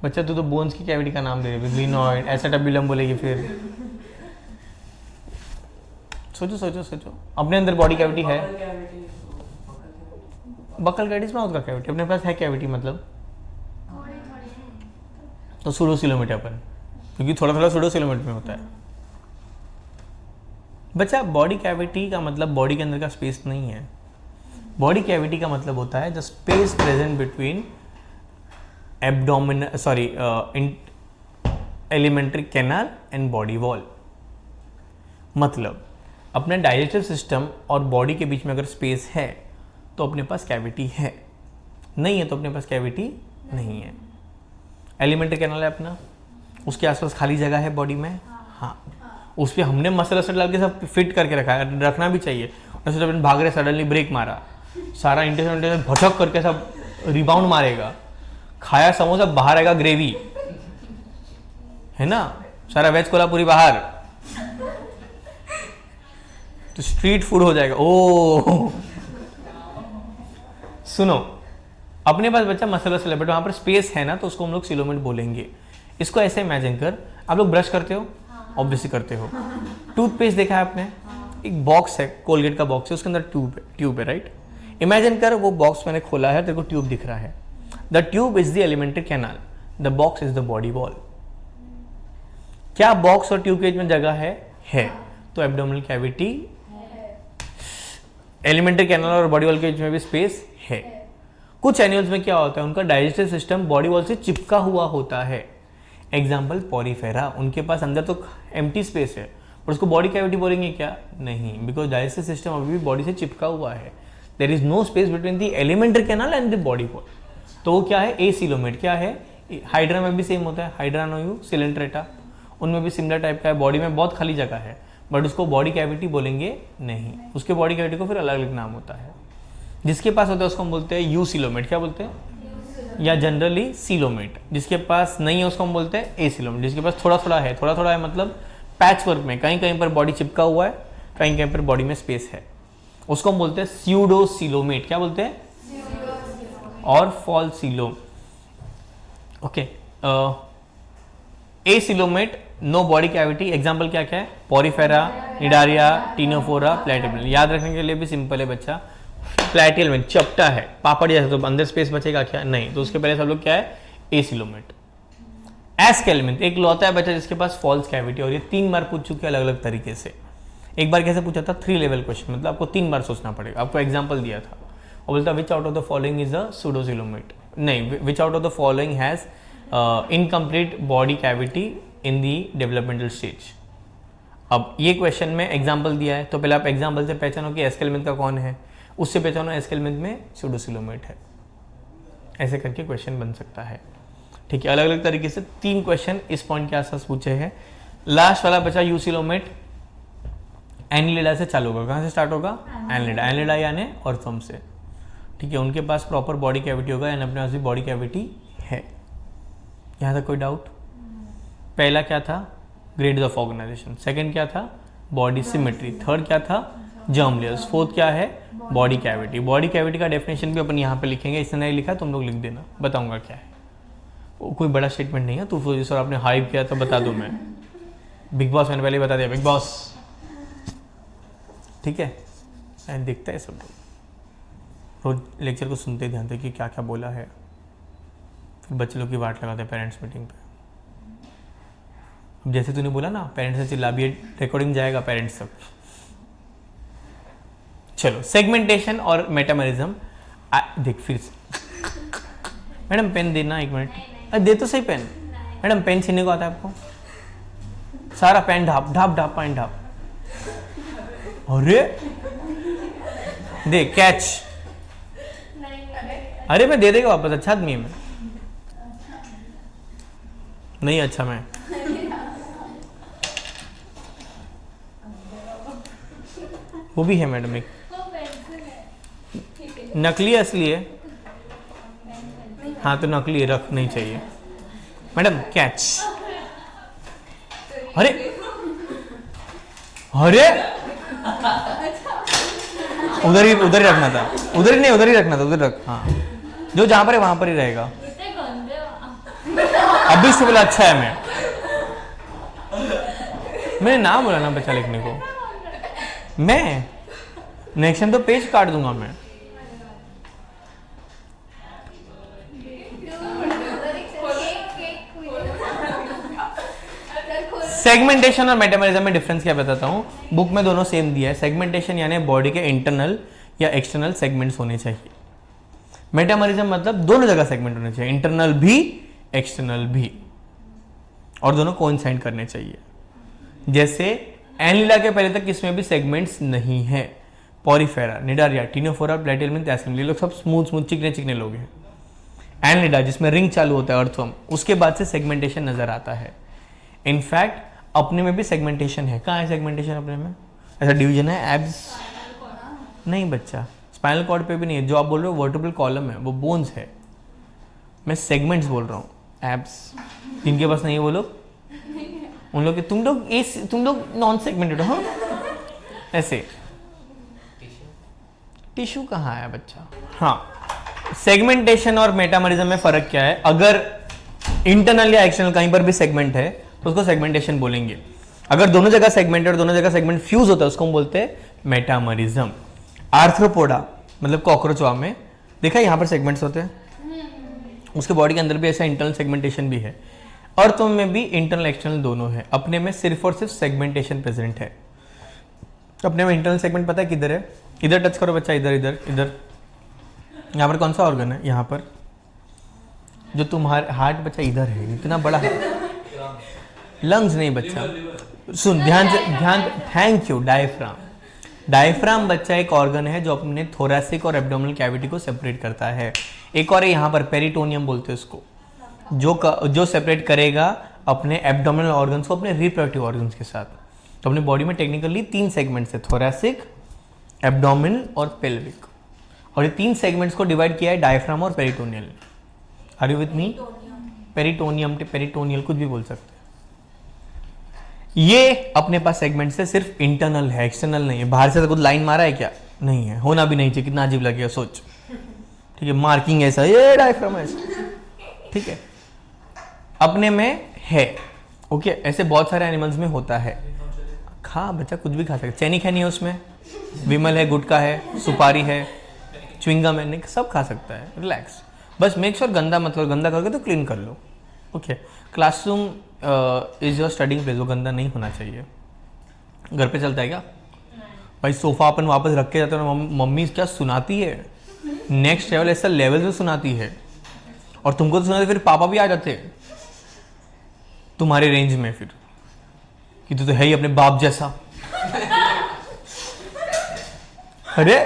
बच्चा तू तो बोन्स की कैविटी का नाम दे रही है, ग्लिनॉइड, एसेटाब्युलम बोलेगी फिर। सोचो सोचो सोचो, अपने अंदर बॉडी कैविटी है? बकल कैविटी माउथ का कैविटी अपने पास है, कैविटी मतलब तो सूडोसिलोमेट अपन, क्योंकि थोड़ा थोड़ा सूडोसिलोमेट में होता है। बच्चा बॉडी कैविटी का मतलब बॉडी के अंदर का स्पेस नहीं है। बॉडी कैविटी का मतलब होता है the space present between abdominal elementary canal and body wall. मतलब अपने डाइजेस्टिव सिस्टम और बॉडी के बीच में अगर स्पेस है तो अपने पास कैविटी है, नहीं है तो अपने पास कैविटी नहीं है। एलिमेंट्री कैनाल है अपना, उसके आसपास खाली जगह है बॉडी में, हाँ, उस पर हमने मसल वसल डाल के सब फिट करके रखा है, रखना भी चाहिए। जैसे जब भाग रहे सडनली ब्रेक मारा, सारा इंटेस्टाइन भचक करके सब रिबाउंड मारेगा, खाया समोसा बाहर आएगा ग्रेवी, है ना, सारा वेज कोल्हापुरी बाहर, तो स्ट्रीट फूड हो जाएगा। ओ सुनो, अपने पास बच्चा मसल वसल है बट वहां पर स्पेस है ना, तो उसको हम लोग सिलोमेट बोलेंगे। इसको ऐसे इमेजिन कर, आप लोग ब्रश करते हो, ऑब्वियसली करते हो, टूथपेस्ट देखा है आपने, एक बॉक्स है, कोलगेट का बॉक्स है, उसके अंदर ट्यूब है, राइट? इमेजिन कर वो बॉक्स मैंने खोला है, तेरे को ट्यूब दिख रहा है, the tube is the alimentary canal, the box is the body wall. क्या बॉक्स और ट्यूब के बीच में जगह है, तो एब्डोमिनल कैविटी, एलिमेंट्री कैनाल और बॉडी वॉल के बीच में भी स्पेस है। कुछ एनिमल्स में क्या होता है, उनका डाइजेस्टिव सिस्टम बॉडी वॉल से चिपका हुआ होता है। एग्जाम्पल पॉरीफेरा, उनके पास अंदर तो एम्प्टी स्पेस है पर उसको बॉडी कैविटी बोलेंगे क्या? नहीं, बिकॉज डाइजेस्टिव सिस्टम अभी भी बॉडी से चिपका हुआ है। There is no space between the alimentary canal and the body wall. तो वो क्या है? एसिलोमेट। क्या है? हाइड्रा में भी सेम होता है, हाइड्रा नोयू, सिलेंट्रेटा, उनमें भी सिमिलर टाइप का है, बॉडी में बहुत खाली जगह है बट उसको बॉडी कैविटी बोलेंगे नहीं, उसके बॉडी कैविटी को फिर अलग अलग नाम होता है। जिसके पास होता है उसको हम बोलते हैं यूसिलोमेट। क्या बोलते हैं? या जनरली सिलोमेट। जिसके पास नहीं है उसको हम बोलते हैं एसिलोमेट। जिसके पास थोड़ा थोड़ा है मतलब पैच वर्क में कहीं कहीं पर बॉडी चिपका हुआ है, कहीं कहीं पर बॉडी में स्पेस है, उसको हम बोलते हैं स्यूडोसिलोमेट। क्या बोलते हैं? और false coelom. Okay, acoelomate, no body cavity. Example क्या क्या है? पॉरीफेरा, निडारिया, टीनोफोरा, प्लेटियलम। याद रखने के लिए भी सिंपल है बच्चा, प्लेटियलम चपटा है, पापड़ जैसा, तो अंदर स्पेस बचेगा क्या? नहीं, तो उसके पहले सब लोग क्या है? एसिलोमेट। एस्केलमेंट एक लौता है बच्चा जिसके पास फॉल्स कैविटी, और ये 3 बार पूछ चुके अलग अलग तरीके से। एक बार कैसे पूछा था? 3 लेवल क्वेश्चन, मतलब आपको 3 बार सोचना पड़ेगा। आपको एग्जाम्पल दिया था और बोलता which out of the following is a pseudocoelomate, नहीं, which out of the following has incomplete body cavity in the developmental stage. अब ये क्वेश्चन में एग्जाम्पल दिया है, तो पहले आप एग्जाम्पल से पहचानो कि एस्केलमेंट का कौन है, उससे पहचानो एस्केलमेंट में सूडोसिलोमेट है। ऐसे करके क्वेश्चन बन सकता है। ठीक है, अलग अलग तरीके से 3 क्वेश्चन इस पॉइंट के आसपास पूछे हैं। लास्ट वाला बचा यूसिलोमेट, एनिलिडा से चालू होगा। कहाँ से स्टार्ट होगा? एनिलिडा। एनिलिडा यानी ऑर्थम से। ठीक है, उनके पास प्रॉपर बॉडी कैविटी होगा, यानी अपने पास भी बॉडी कैविटी है। यहाँ तक कोई डाउट? पहला क्या था? Grades of organisation. सेकंड क्या था? Body symmetry. थर्ड क्या था? Germ layers. फोर्थ क्या है? Body cavity. बॉडी कैविटी का डेफिनेशन भी अपन यहाँ पे लिखेंगे, इसने नहीं लिखा तुम लोग लिख देना, बताऊंगा क्या है। वो कोई बड़ा स्टेटमेंट नहीं है, तो सर आपने हाइप किया तो बता दूं मैं। बिग बॉस मैंने पहले ही बता दिया, बिग बॉस, ठीक है। एंड दिखता है सब लोग रोज लेक्चर को सुनते ध्यान से कि क्या क्या बोला है, फिर बच्चे लोग की वाट लगाते हैं पेरेंट्स मीटिंग पे। अब जैसे तूने बोला ना पेरेंट्स से चिल्ला भी, रिकॉर्डिंग जाएगा पेरेंट्स सब। चलो सेगमेंटेशन और मेटामरिज्म देख फिर से। मैडम पेन देना, एक मिनट। अरे दे तो सही पेन। मैडम पेन छीनने को आता है आपको? सारा पेन ढाप ढाप ढाप पेन ढाप। अरे दे कैच। अरे मैं दे देगा वापस, अच्छा आदमी है मैं। नहीं अच्छा मैं वो भी है मैडम एक नकली असली है। हाँ तो नकली रख नहीं चाहिए मैडम। कैच। अरे अरे उधर ही रखना था, उधर ही नहीं, उधर ही रखना था, उधर रख। हाँ जो जहां पर है वहां पर ही रहेगा। अभी से बोला अच्छा है मैंने नाम बोला ना बच्चा लिखने को। मैं नेक्स्ट टाइम तो पेज काट दूंगा मैं। सेगमेंटेशन और मेटामरिज्म में डिफरेंस क्या बताता हूँ। बुक में दोनों सेम दिया है। सेगमेंटेशन यानी बॉडी के इंटरनल या एक्सटर्नल सेगमेंट्स होने चाहिए। मेटामरिज्म मतलब दोनों जगह सेगमेंट होने चाहिए, इंटरनल भी एक्सटर्नल भी, और दोनों कोइंसाइड करने चाहिए। जैसे एनिलिडा के पहले तक किसमें भी सेगमेंट्स नहीं है। पॉरीफेरा, निडारिया, टिनोफोरा, प्लेटिलमिन, तैसिम, ये लोग सब स्मूथ स्मूथ चिकने चिकने लोग हैं। एनिलिडा जिसमें रिंग चालू होता है, अर्थवर्म, उसके बाद से सेगमेंटेशन नजर आता है। इनफैक्ट अपने में भी सेगमेंटेशन है। कहाँ है सेगमेंटेशन अपने में? ऐसा डिवीजन है एब्स नहीं बच्चा, स्पाइनल कॉर्ड पे भी नहीं है। जो आप बोल रहे हो वर्टिब्रल कॉलम है, वो बोन्स है। मैं सेगमेंट्स बोल रहा हूँ, एब्स। जिनके पास नहीं है वो लोग, उन लोग तुम लोग नॉन सेगमेंटेड हो। ऐसे टिश्यू कहाँ है बच्चा? हाँ, सेगमेंटेशन और मेटामरिज्म में फर्क क्या है? अगर इंटरनल या एक्सटर्नल कहीं पर भी सेगमेंट है तो उसको सेगमेंटेशन बोलेंगे। अगर दोनों जगह सेगमेंट और दोनों जगह सेगमेंट फ्यूज होता है उसको हम बोलते हैं मेटामरिज्म। आर्थ्रोपोडा मतलब कॉकरोचवा में देखा यहाँ पर सेगमेंट्स होते हैं, उसके बॉडी के अंदर भी ऐसा इंटरनल सेगमेंटेशन भी है। अर्थों में भी इंटरनल एक्सटर्नल दोनों है। अपने में सिर्फ और सिर्फ सेगमेंटेशन प्रेजेंट है। अपने में इंटरनल सेगमेंट पता है किधर है? इधर टच करो बच्चा, इधर इधर इधर। यहाँ पर कौन सा ऑर्गन है? यहाँ पर जो तुम्हारे हार्ट बच्चा इधर है, इतना बड़ा है। लंग्स नहीं बच्चा, सुन ध्यान से, ध्यान। Thank you. डायफ्राम। डायफ्राम बच्चा एक ऑर्गन है जो अपने थोरैसिक और एब्डोमिनल कैविटी को सेपरेट करता है। एक और है यहाँ पर पेरिटोनियम बोलते हैं उसको, जो सेपरेट करेगा अपने एब्डोमिनल ऑर्गन्स को अपने रिप्रोडक्टिव ऑर्गन्स के साथ। तो अपनी बॉडी में टेक्निकली 3 सेगमेंट्स है, थोरैसिक, एब्डोमिनल और पेल्विक। और ये 3 सेगमेंट्स को डिवाइड किया है डायफ्राम और peritoneal. Are you with me? Peritoneum, peritoneal कुछ भी बोल सकते हैं। ये अपने पास सेगमेंट से सिर्फ इंटरनल है, एक्सटर्नल नहीं है। बाहर से तो कुछ लाइन मारा है क्या? नहीं है, होना भी नहीं चाहिए। कितना अजीब लगेगा सोच, ठीक है। मार्किंग ऐसा, ये डायफ्राम ऐसा, ठीक है। अपने में है, ओके। ऐसे बहुत सारे एनिमल्स में होता है। खा बच्चा, कुछ भी खा सकते। चैनी खैनी है उसमें, विमल है, गुटखा है, सुपारी है, च्युइंगम है, सब खा सकता है। रिलैक्स, बस मेक श्योर गंदा मत करो। गंदा करके तो क्लीन कर लो, okay. Classroom is your studying place, वो गंदा नहीं होना चाहिए। घर पे चलता है क्या भाई? सोफा अपन वापस रख के जाते हैं, मम्मी क्या सुनाती है, नेक्स्ट लेवल, ऐसा लेवल से सुनाती है। और तुमको तो सुनाते फिर पापा भी आ जाते हैं तुम्हारे रेंज में, फिर कि तू तो है ही अपने बाप जैसा। अरे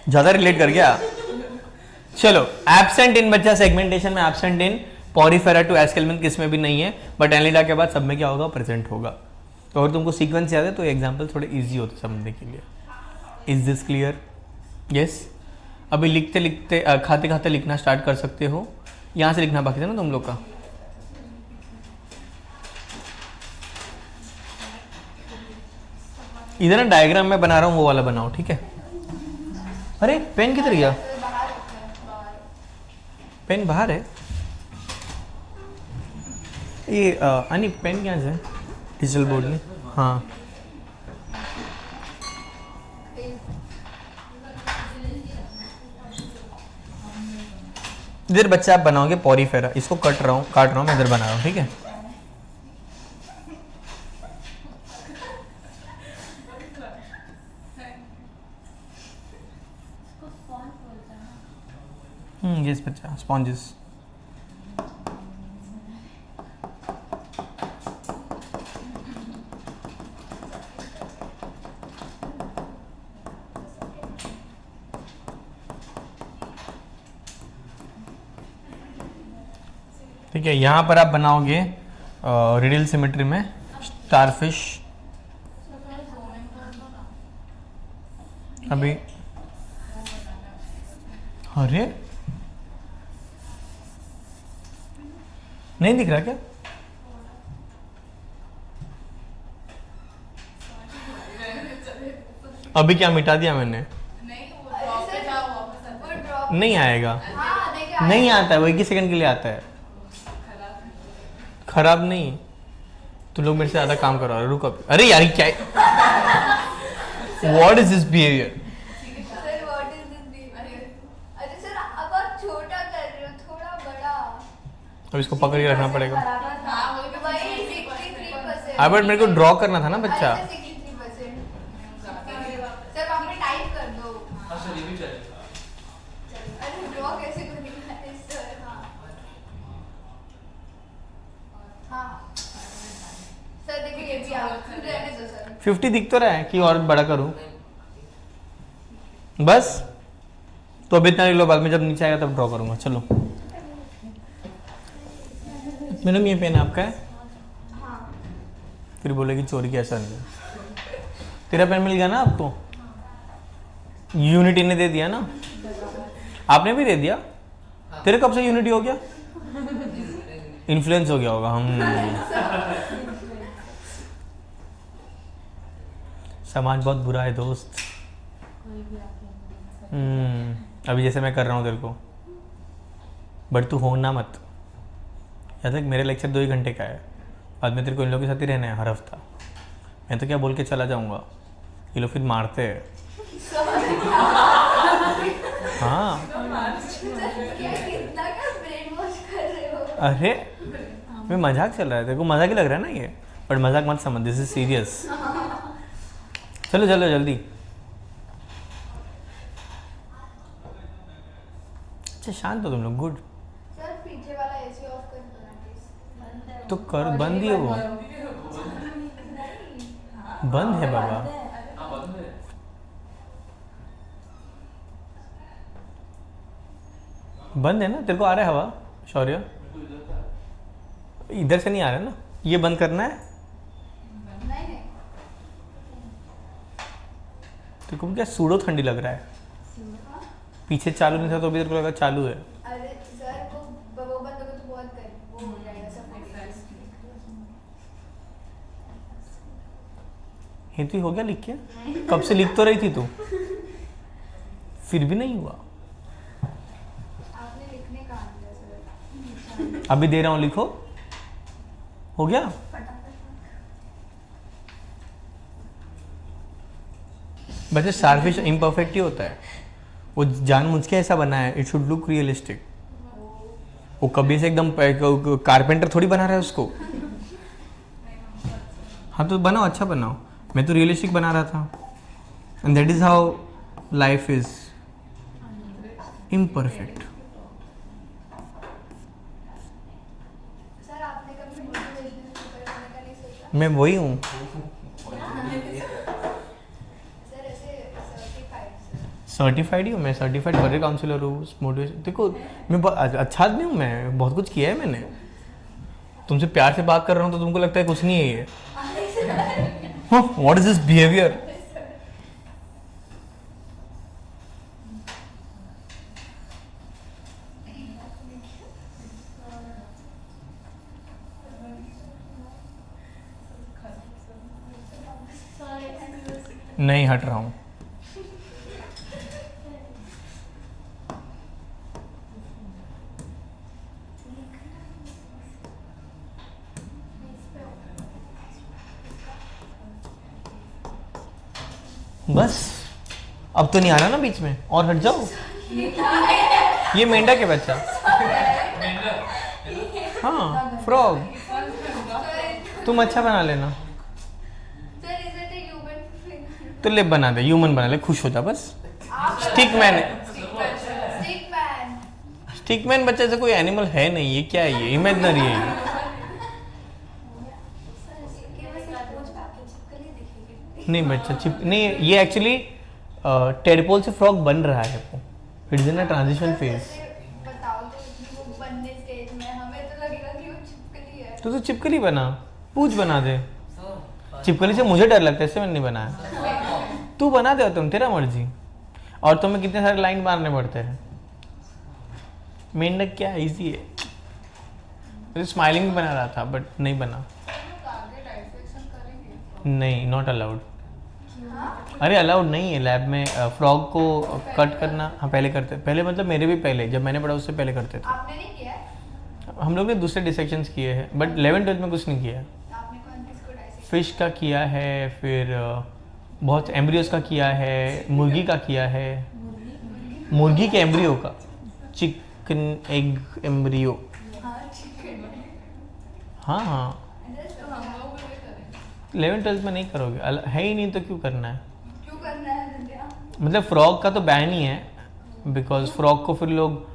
ज्यादा रिलेट कर गया। चलो, एब्सेंट इन बच्चा सेगमेंटेशन में एब्सेंट इन पॉरीफेरा टू एस्केलमेंट किस में भी नहीं है, बट एनिलिडा के बाद सब में क्या होगा? प्रेजेंट होगा। तो अगर तुमको सीक्वेंस याद है तो एग्जांपल थोड़े इजी होते समझने के लिए। Is this clear? यस। अभी लिखते लिखते खाते खाते लिखना स्टार्ट कर सकते हो। यहाँ से लिखना बाकी था ना तुम लोग का? इधर ना डायग्राम मैं बना रहा हूँ, वो वाला बनाओ, ठीक है? अरे पेन किधर गया? बाहर रखते हैं, बाहर। पेन बाहर है। ये अनी पेन क्या है डिजिटल बोर्ड में? हाँ इधर बच्चा आप बनाओगे पॉरीफेरा, इसको काट रहा हूँ मैं, इधर बना रहा हूँ, ठीक है? इसको स्पॉन्ज बोलते हैं ना। यस बच्चा, स्पॉन्जेस। ठीक है, यहाँ पर आप बनाओगे रेडियल सिमेट्री में स्टारफिश। अभी अरे नहीं दिख रहा क्या? अभी क्या मिटा दिया मैंने? नहीं आएगा, नहीं आता है, वो 1 ही सेकंड के लिए आता है। खराब नहीं, तुम लोग मेरे से ज्यादा काम करो। रुको अभी। अरे यार ये क्या है? What is this behaviour? Sir what is this behaviour? अरे सर अब आप छोटा कर रहे हो, थोड़ा बड़ा। अब इसको पकड़ के रखना पड़ेगा। वही 63%। अब मेरे को ड्रॉ करना था ना बच्चा। 63%। सर वहाँ पे टाइप कर दो। हाँ सर, ये भी चलेगा। अरे ड्रॉ कैसे करेगा सर? हाँ सर देखिए ये भी आप रहने दो सर। 50 दिख तो रहा है कि और बड़ा करूं? बस तो अभी इतना ले लो, बाद में जब नीचे आएगा तब ड्रॉ करूंगा। चलो मैडम ये पेन आपका है? हाँ फिर बोलेगी चोरी कैसा नहीं है। तेरा पेन मिल गया ना आपको? यूनिटी ने दे दिया ना? आपने भी दे दिया? तेरे कब से यूनिटी हो गया? इन्फ्लुएंस हो गया होगा हम। समाज बहुत बुरा है दोस्त। अभी जैसे मैं कर रहा हूँ तेरे को, बट तू होना मत। याद है मेरे लेक्चर 2 ही घंटे का है, बाद में तेरे को इन लोगों के साथ ही रहना है हर हफ्ता। मैं तो क्या बोल के चला जाऊँगा, ये लोग फिर मारते हैं। हाँ कितना क्या ब्रेन वॉश कर रहे हो? अरे मैं मजाक चल रहा है, तेरे को मजाक ही लग रहा है ना ये, बट मजाक मत समझ, दिस इज सीरियस। चलो चलो जल्दी। अच्छा शांत हो तुम लोग, गुड। सर पीछे वाला एसी ऑफ कर दो ना प्लीज। तो कर, बंद ही है वो, बंद है बाबा। हाँ बंद है। बंद है ना? तेरे को आ रहा है हवा शौर्य? मेरे को इधर था। इधर से नहीं आ रहा है ना? ये बंद करना है। नहीं नहीं तेरे को क्या सूडो ठंडी लग रहा है? पीछे चालू नहीं था तो भी तेरे को लगा चालू है। अरे सर वो बंद होगा तो बहुत कर वो हो जाएगा सब। हेतु हो गया लिख के? कब से लिख तो रही थी तू, फिर भी नहीं हुआ। आपने लिखने का दिया सर। अभी दे रहा हूँ, लिखो। हो गया? वैसे स्टारफिश इम्परफेक्ट ही होता है, वो जानबूझ के ऐसा बना है। It should look realistic. वो कभी से एकदम कारपेंटर थोड़ी बना रहा है उसको। हाँ तो बनाओ, अच्छा बनाओ। मैं तो रियलिस्टिक बना रहा था। And that is how life is imperfect. Sir आपने कभी मोटिवेशनल स्पीकर बनने का नहीं सोचा? मैं वही हूँ। सर ऐसे सर्टिफाइड सर। सर्टिफाइड ही हूँ मैं, सर्टिफाइड करियर काउंसलर हूँ। मोटिवेशन देखो, मैं अच्छा आदमी हूँ, मैं बहुत कुछ किया है मैंने। तुमसे प्यार से बात कर रहा हूँ तो तुमको लगता है कुछ नहीं है ये। What is this behaviour? Sorry नहीं हट रहा हूँ। बस अब तो नहीं आ रहा ना बीच में, और हट जाओ। ये मेंढक है बच्चा। हाँ फ्रॉग। तुम अच्छा बना लेना। Sir, is it a human finger? तो ले बना दे, ह्यूमन बना ले, खुश हो जा बस। Stick man. Stick man. Stick man बच्चे से कोई एनिमल है नहीं, ये क्या है, ये इमेजिनरी है ये। नहीं बच्चा चिप नहीं, ये एक्चुअली टेडपोल से फ्रॉग बन रहा है वो। It's in a transition phase. बताओ तो वो बनने स्टेज में हमें तो लगेगा कि वो छिपकली है। तो चिपकली बना, पूछ बना दे। चिपकली से मुझे डर लगता है, इससे मैंने नहीं बनाया। तू बना दे, तुम तेरा मर्जी। और तुम्हें कितने सारे लाइन मारने पड़ते हैं। मेंढक क्या इजी है। मुझे स्माइलिंग भी बना रहा था बट नहीं बना। नहीं, नॉट अलाउड। अरे अलाउड नहीं है लैब में फ्रॉग को कट करना। हाँ पहले करते, पहले मतलब मेरे भी पहले, जब मैंने पढ़ा उससे पहले करते थे। आपने नहीं किया है? हम लोग ने दूसरे डिसेक्शंस किए हैं बट 11-12 में कुछ नहीं किया है। आपने कौन किसको डाइसेक्ट? फिश का किया है, फिर बहुत एम्ब्रियोज का किया है, मुर्गी का किया है, मुर्गी के एम्ब्रियो का, चिकन एग एम्ब्रियो। हाँ चिकन। हाँ हाँ, तो हम लोग भी करें। 11-12 में नहीं करोगे, है ही नहीं तो क्यों करना है। क्यों करना है संध्या? मतलब फ्रॉग का तो बैन ही है, बिकॉज फ्रॉग को फिर लोग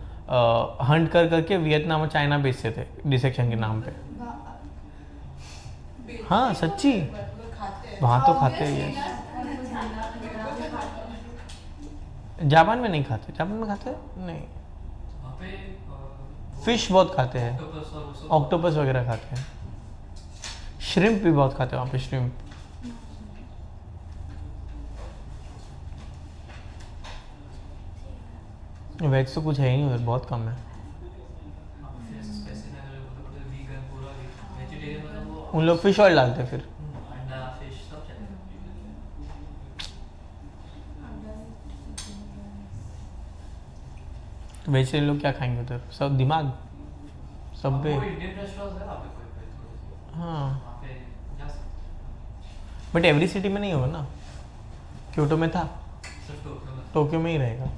हंट कर करके वियतनाम और चाइना बेचते थे डिसेक्शन के नाम पे। हाँ सच्ची, वहाँ तो खाते ही है। जापान में नहीं खाते, जापान में खाते नहीं। वहाँ पे फिश बहुत खाते हैं, ऑक्टोपस और वो सब ऑक्टोपस वगैरह खाते हैं, श्रिम्प भी बहुत खाते हैं वहाँ पे, श्रिम्प। वेज तो कुछ है ही नहीं उधर, बहुत कम है। कैसे ना मतलब वीगन पूरा वेजिटेरियन मतलब वो उन लोग फिश ऑयल डालते हैं फिर। अंडा फिश सब चलेगा। तो वेजिटेरियन लोग क्या खाएंगे उधर, सब दिमाग सब पे। वो इंडियन रेस्टोरेंट्स है वहाँ पे कोई हाँ वहाँ पे जा सकते बट एवरी सिटी में नहीं होगा ना। क्योटो में था, सिर्फ टोक्यो में। टोक्यो में ही रहेगा,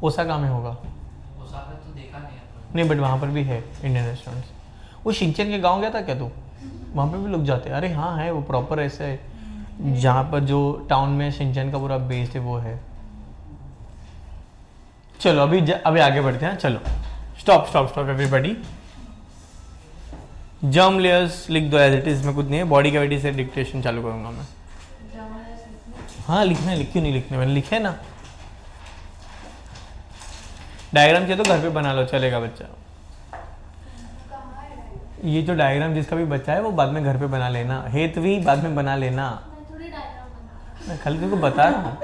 ओसाका में होगा। ओसाका तो देखा नहीं है तो। नहीं बट वहाँ पर भी है इंडियन रेस्टोरेंट्स। वो शिनचेन के गांव गया था क्या तू? वहाँ पे भी लोग जाते हैं। अरे हाँ है, वो प्रॉपर ऐसे है जहाँ पर जो टाउन में शिनचेन का पूरा बेस्ड है वो है। चलो अभी आगे बढ़ते हैं। चलो stop stop stop everybody. Germ layers लिख दो एज इट इज, में कुछ नहीं है। बॉडी कैविटी से डिक्टेशन चालू करूंगा मैं। हाँ लिखना है, क्यों नहीं लिखने, मैंने लिखे ना। डायग्राम चाहिए तो घर पे बना लो, चलेगा बच्चा। कहाँ है? ये जो डायग्राम जिसका भी बच्चा है वो बाद में घर पे बना लेना, हेत भी बाद में बना लेना। मैं थोड़ी डायग्राम बना। मैं खाली तेरे को बता रहा हूँ।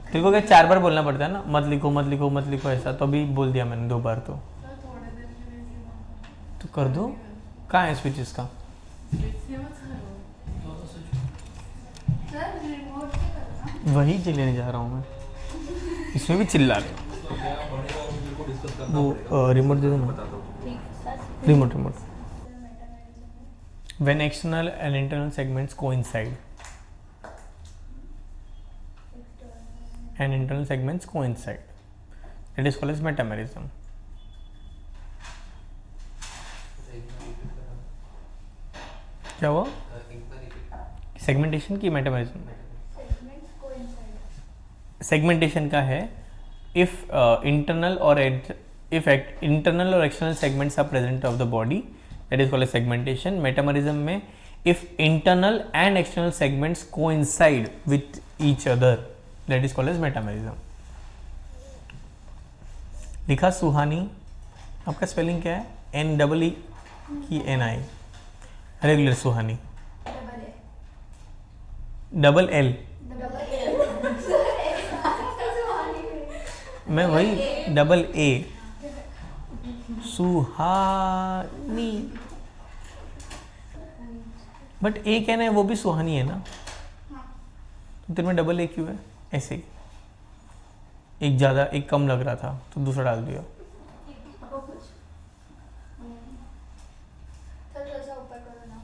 तेरे को क्या 4 बार बोलना पड़ता है ना, मत लिखो मत लिखो मत लिखो ऐसा, तो अभी बोल दिया मैंने 2 बार। तो कर दो। कहाँ है स्विच इसका? सर रिमोट से करना। वही लेने जा रहा हूँ मैं, इसमें भी चिल्ला रहे। वो रिमोट दे दो ना, remote. When external and internal segments coincide, and internal segments coincide, that is called as metamerism. क्या हुआ? सेगमेंटेशन की मेटामेरिज्म? Segments coincide. सेगमेंटेशन का है if internal or external segments are present of the body, that is called as segmentation. Metamerism में if internal and external segments coincide with each other, that is called as metamerism. लिखा सुहानी, आपका spelling क्या है? NEE की NI, regular Suhani, Double A. Double L। Double A. Sir मैं वही double A, Suhani. But ए कहना है वो भी सुहानी है ना। हाँ तो तेरे में डबल ए क्यों है? ऐसे ही एक ज़्यादा एक कम लग रहा था तो दूसरा डाल दिया। अब कुछ चल थोड़ा सा ऊपर करो ना।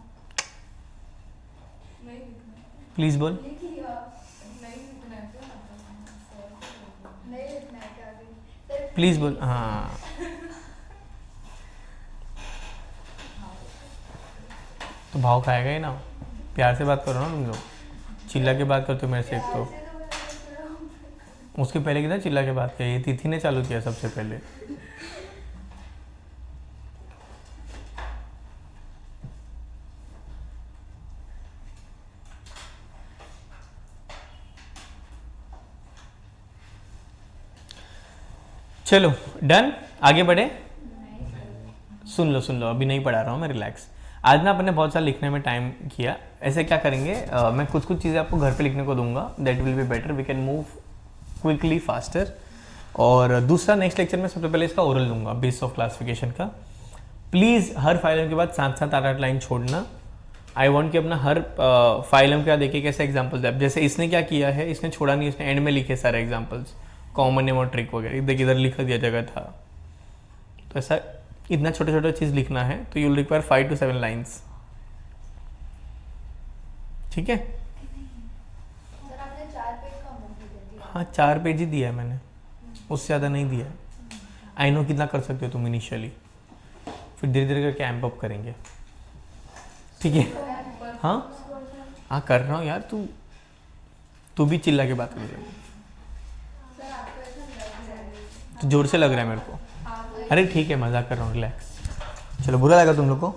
नहीं लिखना है। प्लीज़ बोल। लिख लिया। नहीं लिखना है क्या नहीं लिखना है क्या अभी? सिर्फ प्लीज़ बोल। हाँ तो भाव खाएगा ही ना। प्यार से बात करो ना तुम लोग, चिल्ला के बात करते हो मेरे से एक तो। ऐसे तो मैं करो। उसके पहले कितना चिल्ला के बात किया, ये तिथि ने चालू किया सबसे पहले। चलो डन, आगे बढ़े। सुन लो अभी नहीं पढ़ा रहा हूँ मैं, रिलैक्स। आज ना अपने बहुत सारा लिखने में टाइम किया। ऐसे क्या करेंगे, मैं कुछ चीज़ें आपको घर पे लिखने को दूंगा, that will be better, we can move quickly faster. और दूसरा नेक्स्ट लेक्चर में सबसे पहले इसका ओरल दूंगा, बेस ऑफ क्लासिफिकेशन का। प्लीज़ हर फाइलम के बाद 7-7 8-8 लाइन छोड़ना। आई वॉन्ट कि अपना हर फाइलम का देखिए कैसे एग्जाम्पल्स है। जैसे इसने क्या किया है, इसने छोड़ा नहीं, इसने एंड में लिखे सारे एग्जाम्पल्स, कॉमन नेम और ट्रिक वगैरह। देखिए इधर लिखा दिया जगह था। तो ऐसा इतना छोटा छोटा चीज़ लिखना है तो you will require 5 to 7 lines. ठीक है, सर आपने 4 पेज का होमवर्क दे दिया। हाँ 4 पेज ही दिया है मैंने, उससे ज़्यादा नहीं दिया है। आई नो कितना कर सकते हो तुम इनिशियली, फिर धीरे धीरे करके एम्प अप करेंगे। ठीक है, हाँ हाँ कर रहा हूँ यार, तू भी चिल्ला के बात कर रही है। सर आपको ऐसा लग रहा है? तो जोर से लग रहा है मेरे को। अरे ठीक है, मजाक कर रहा हूँ, रिलैक्स। चलो बुरा लगा तुम लोग को?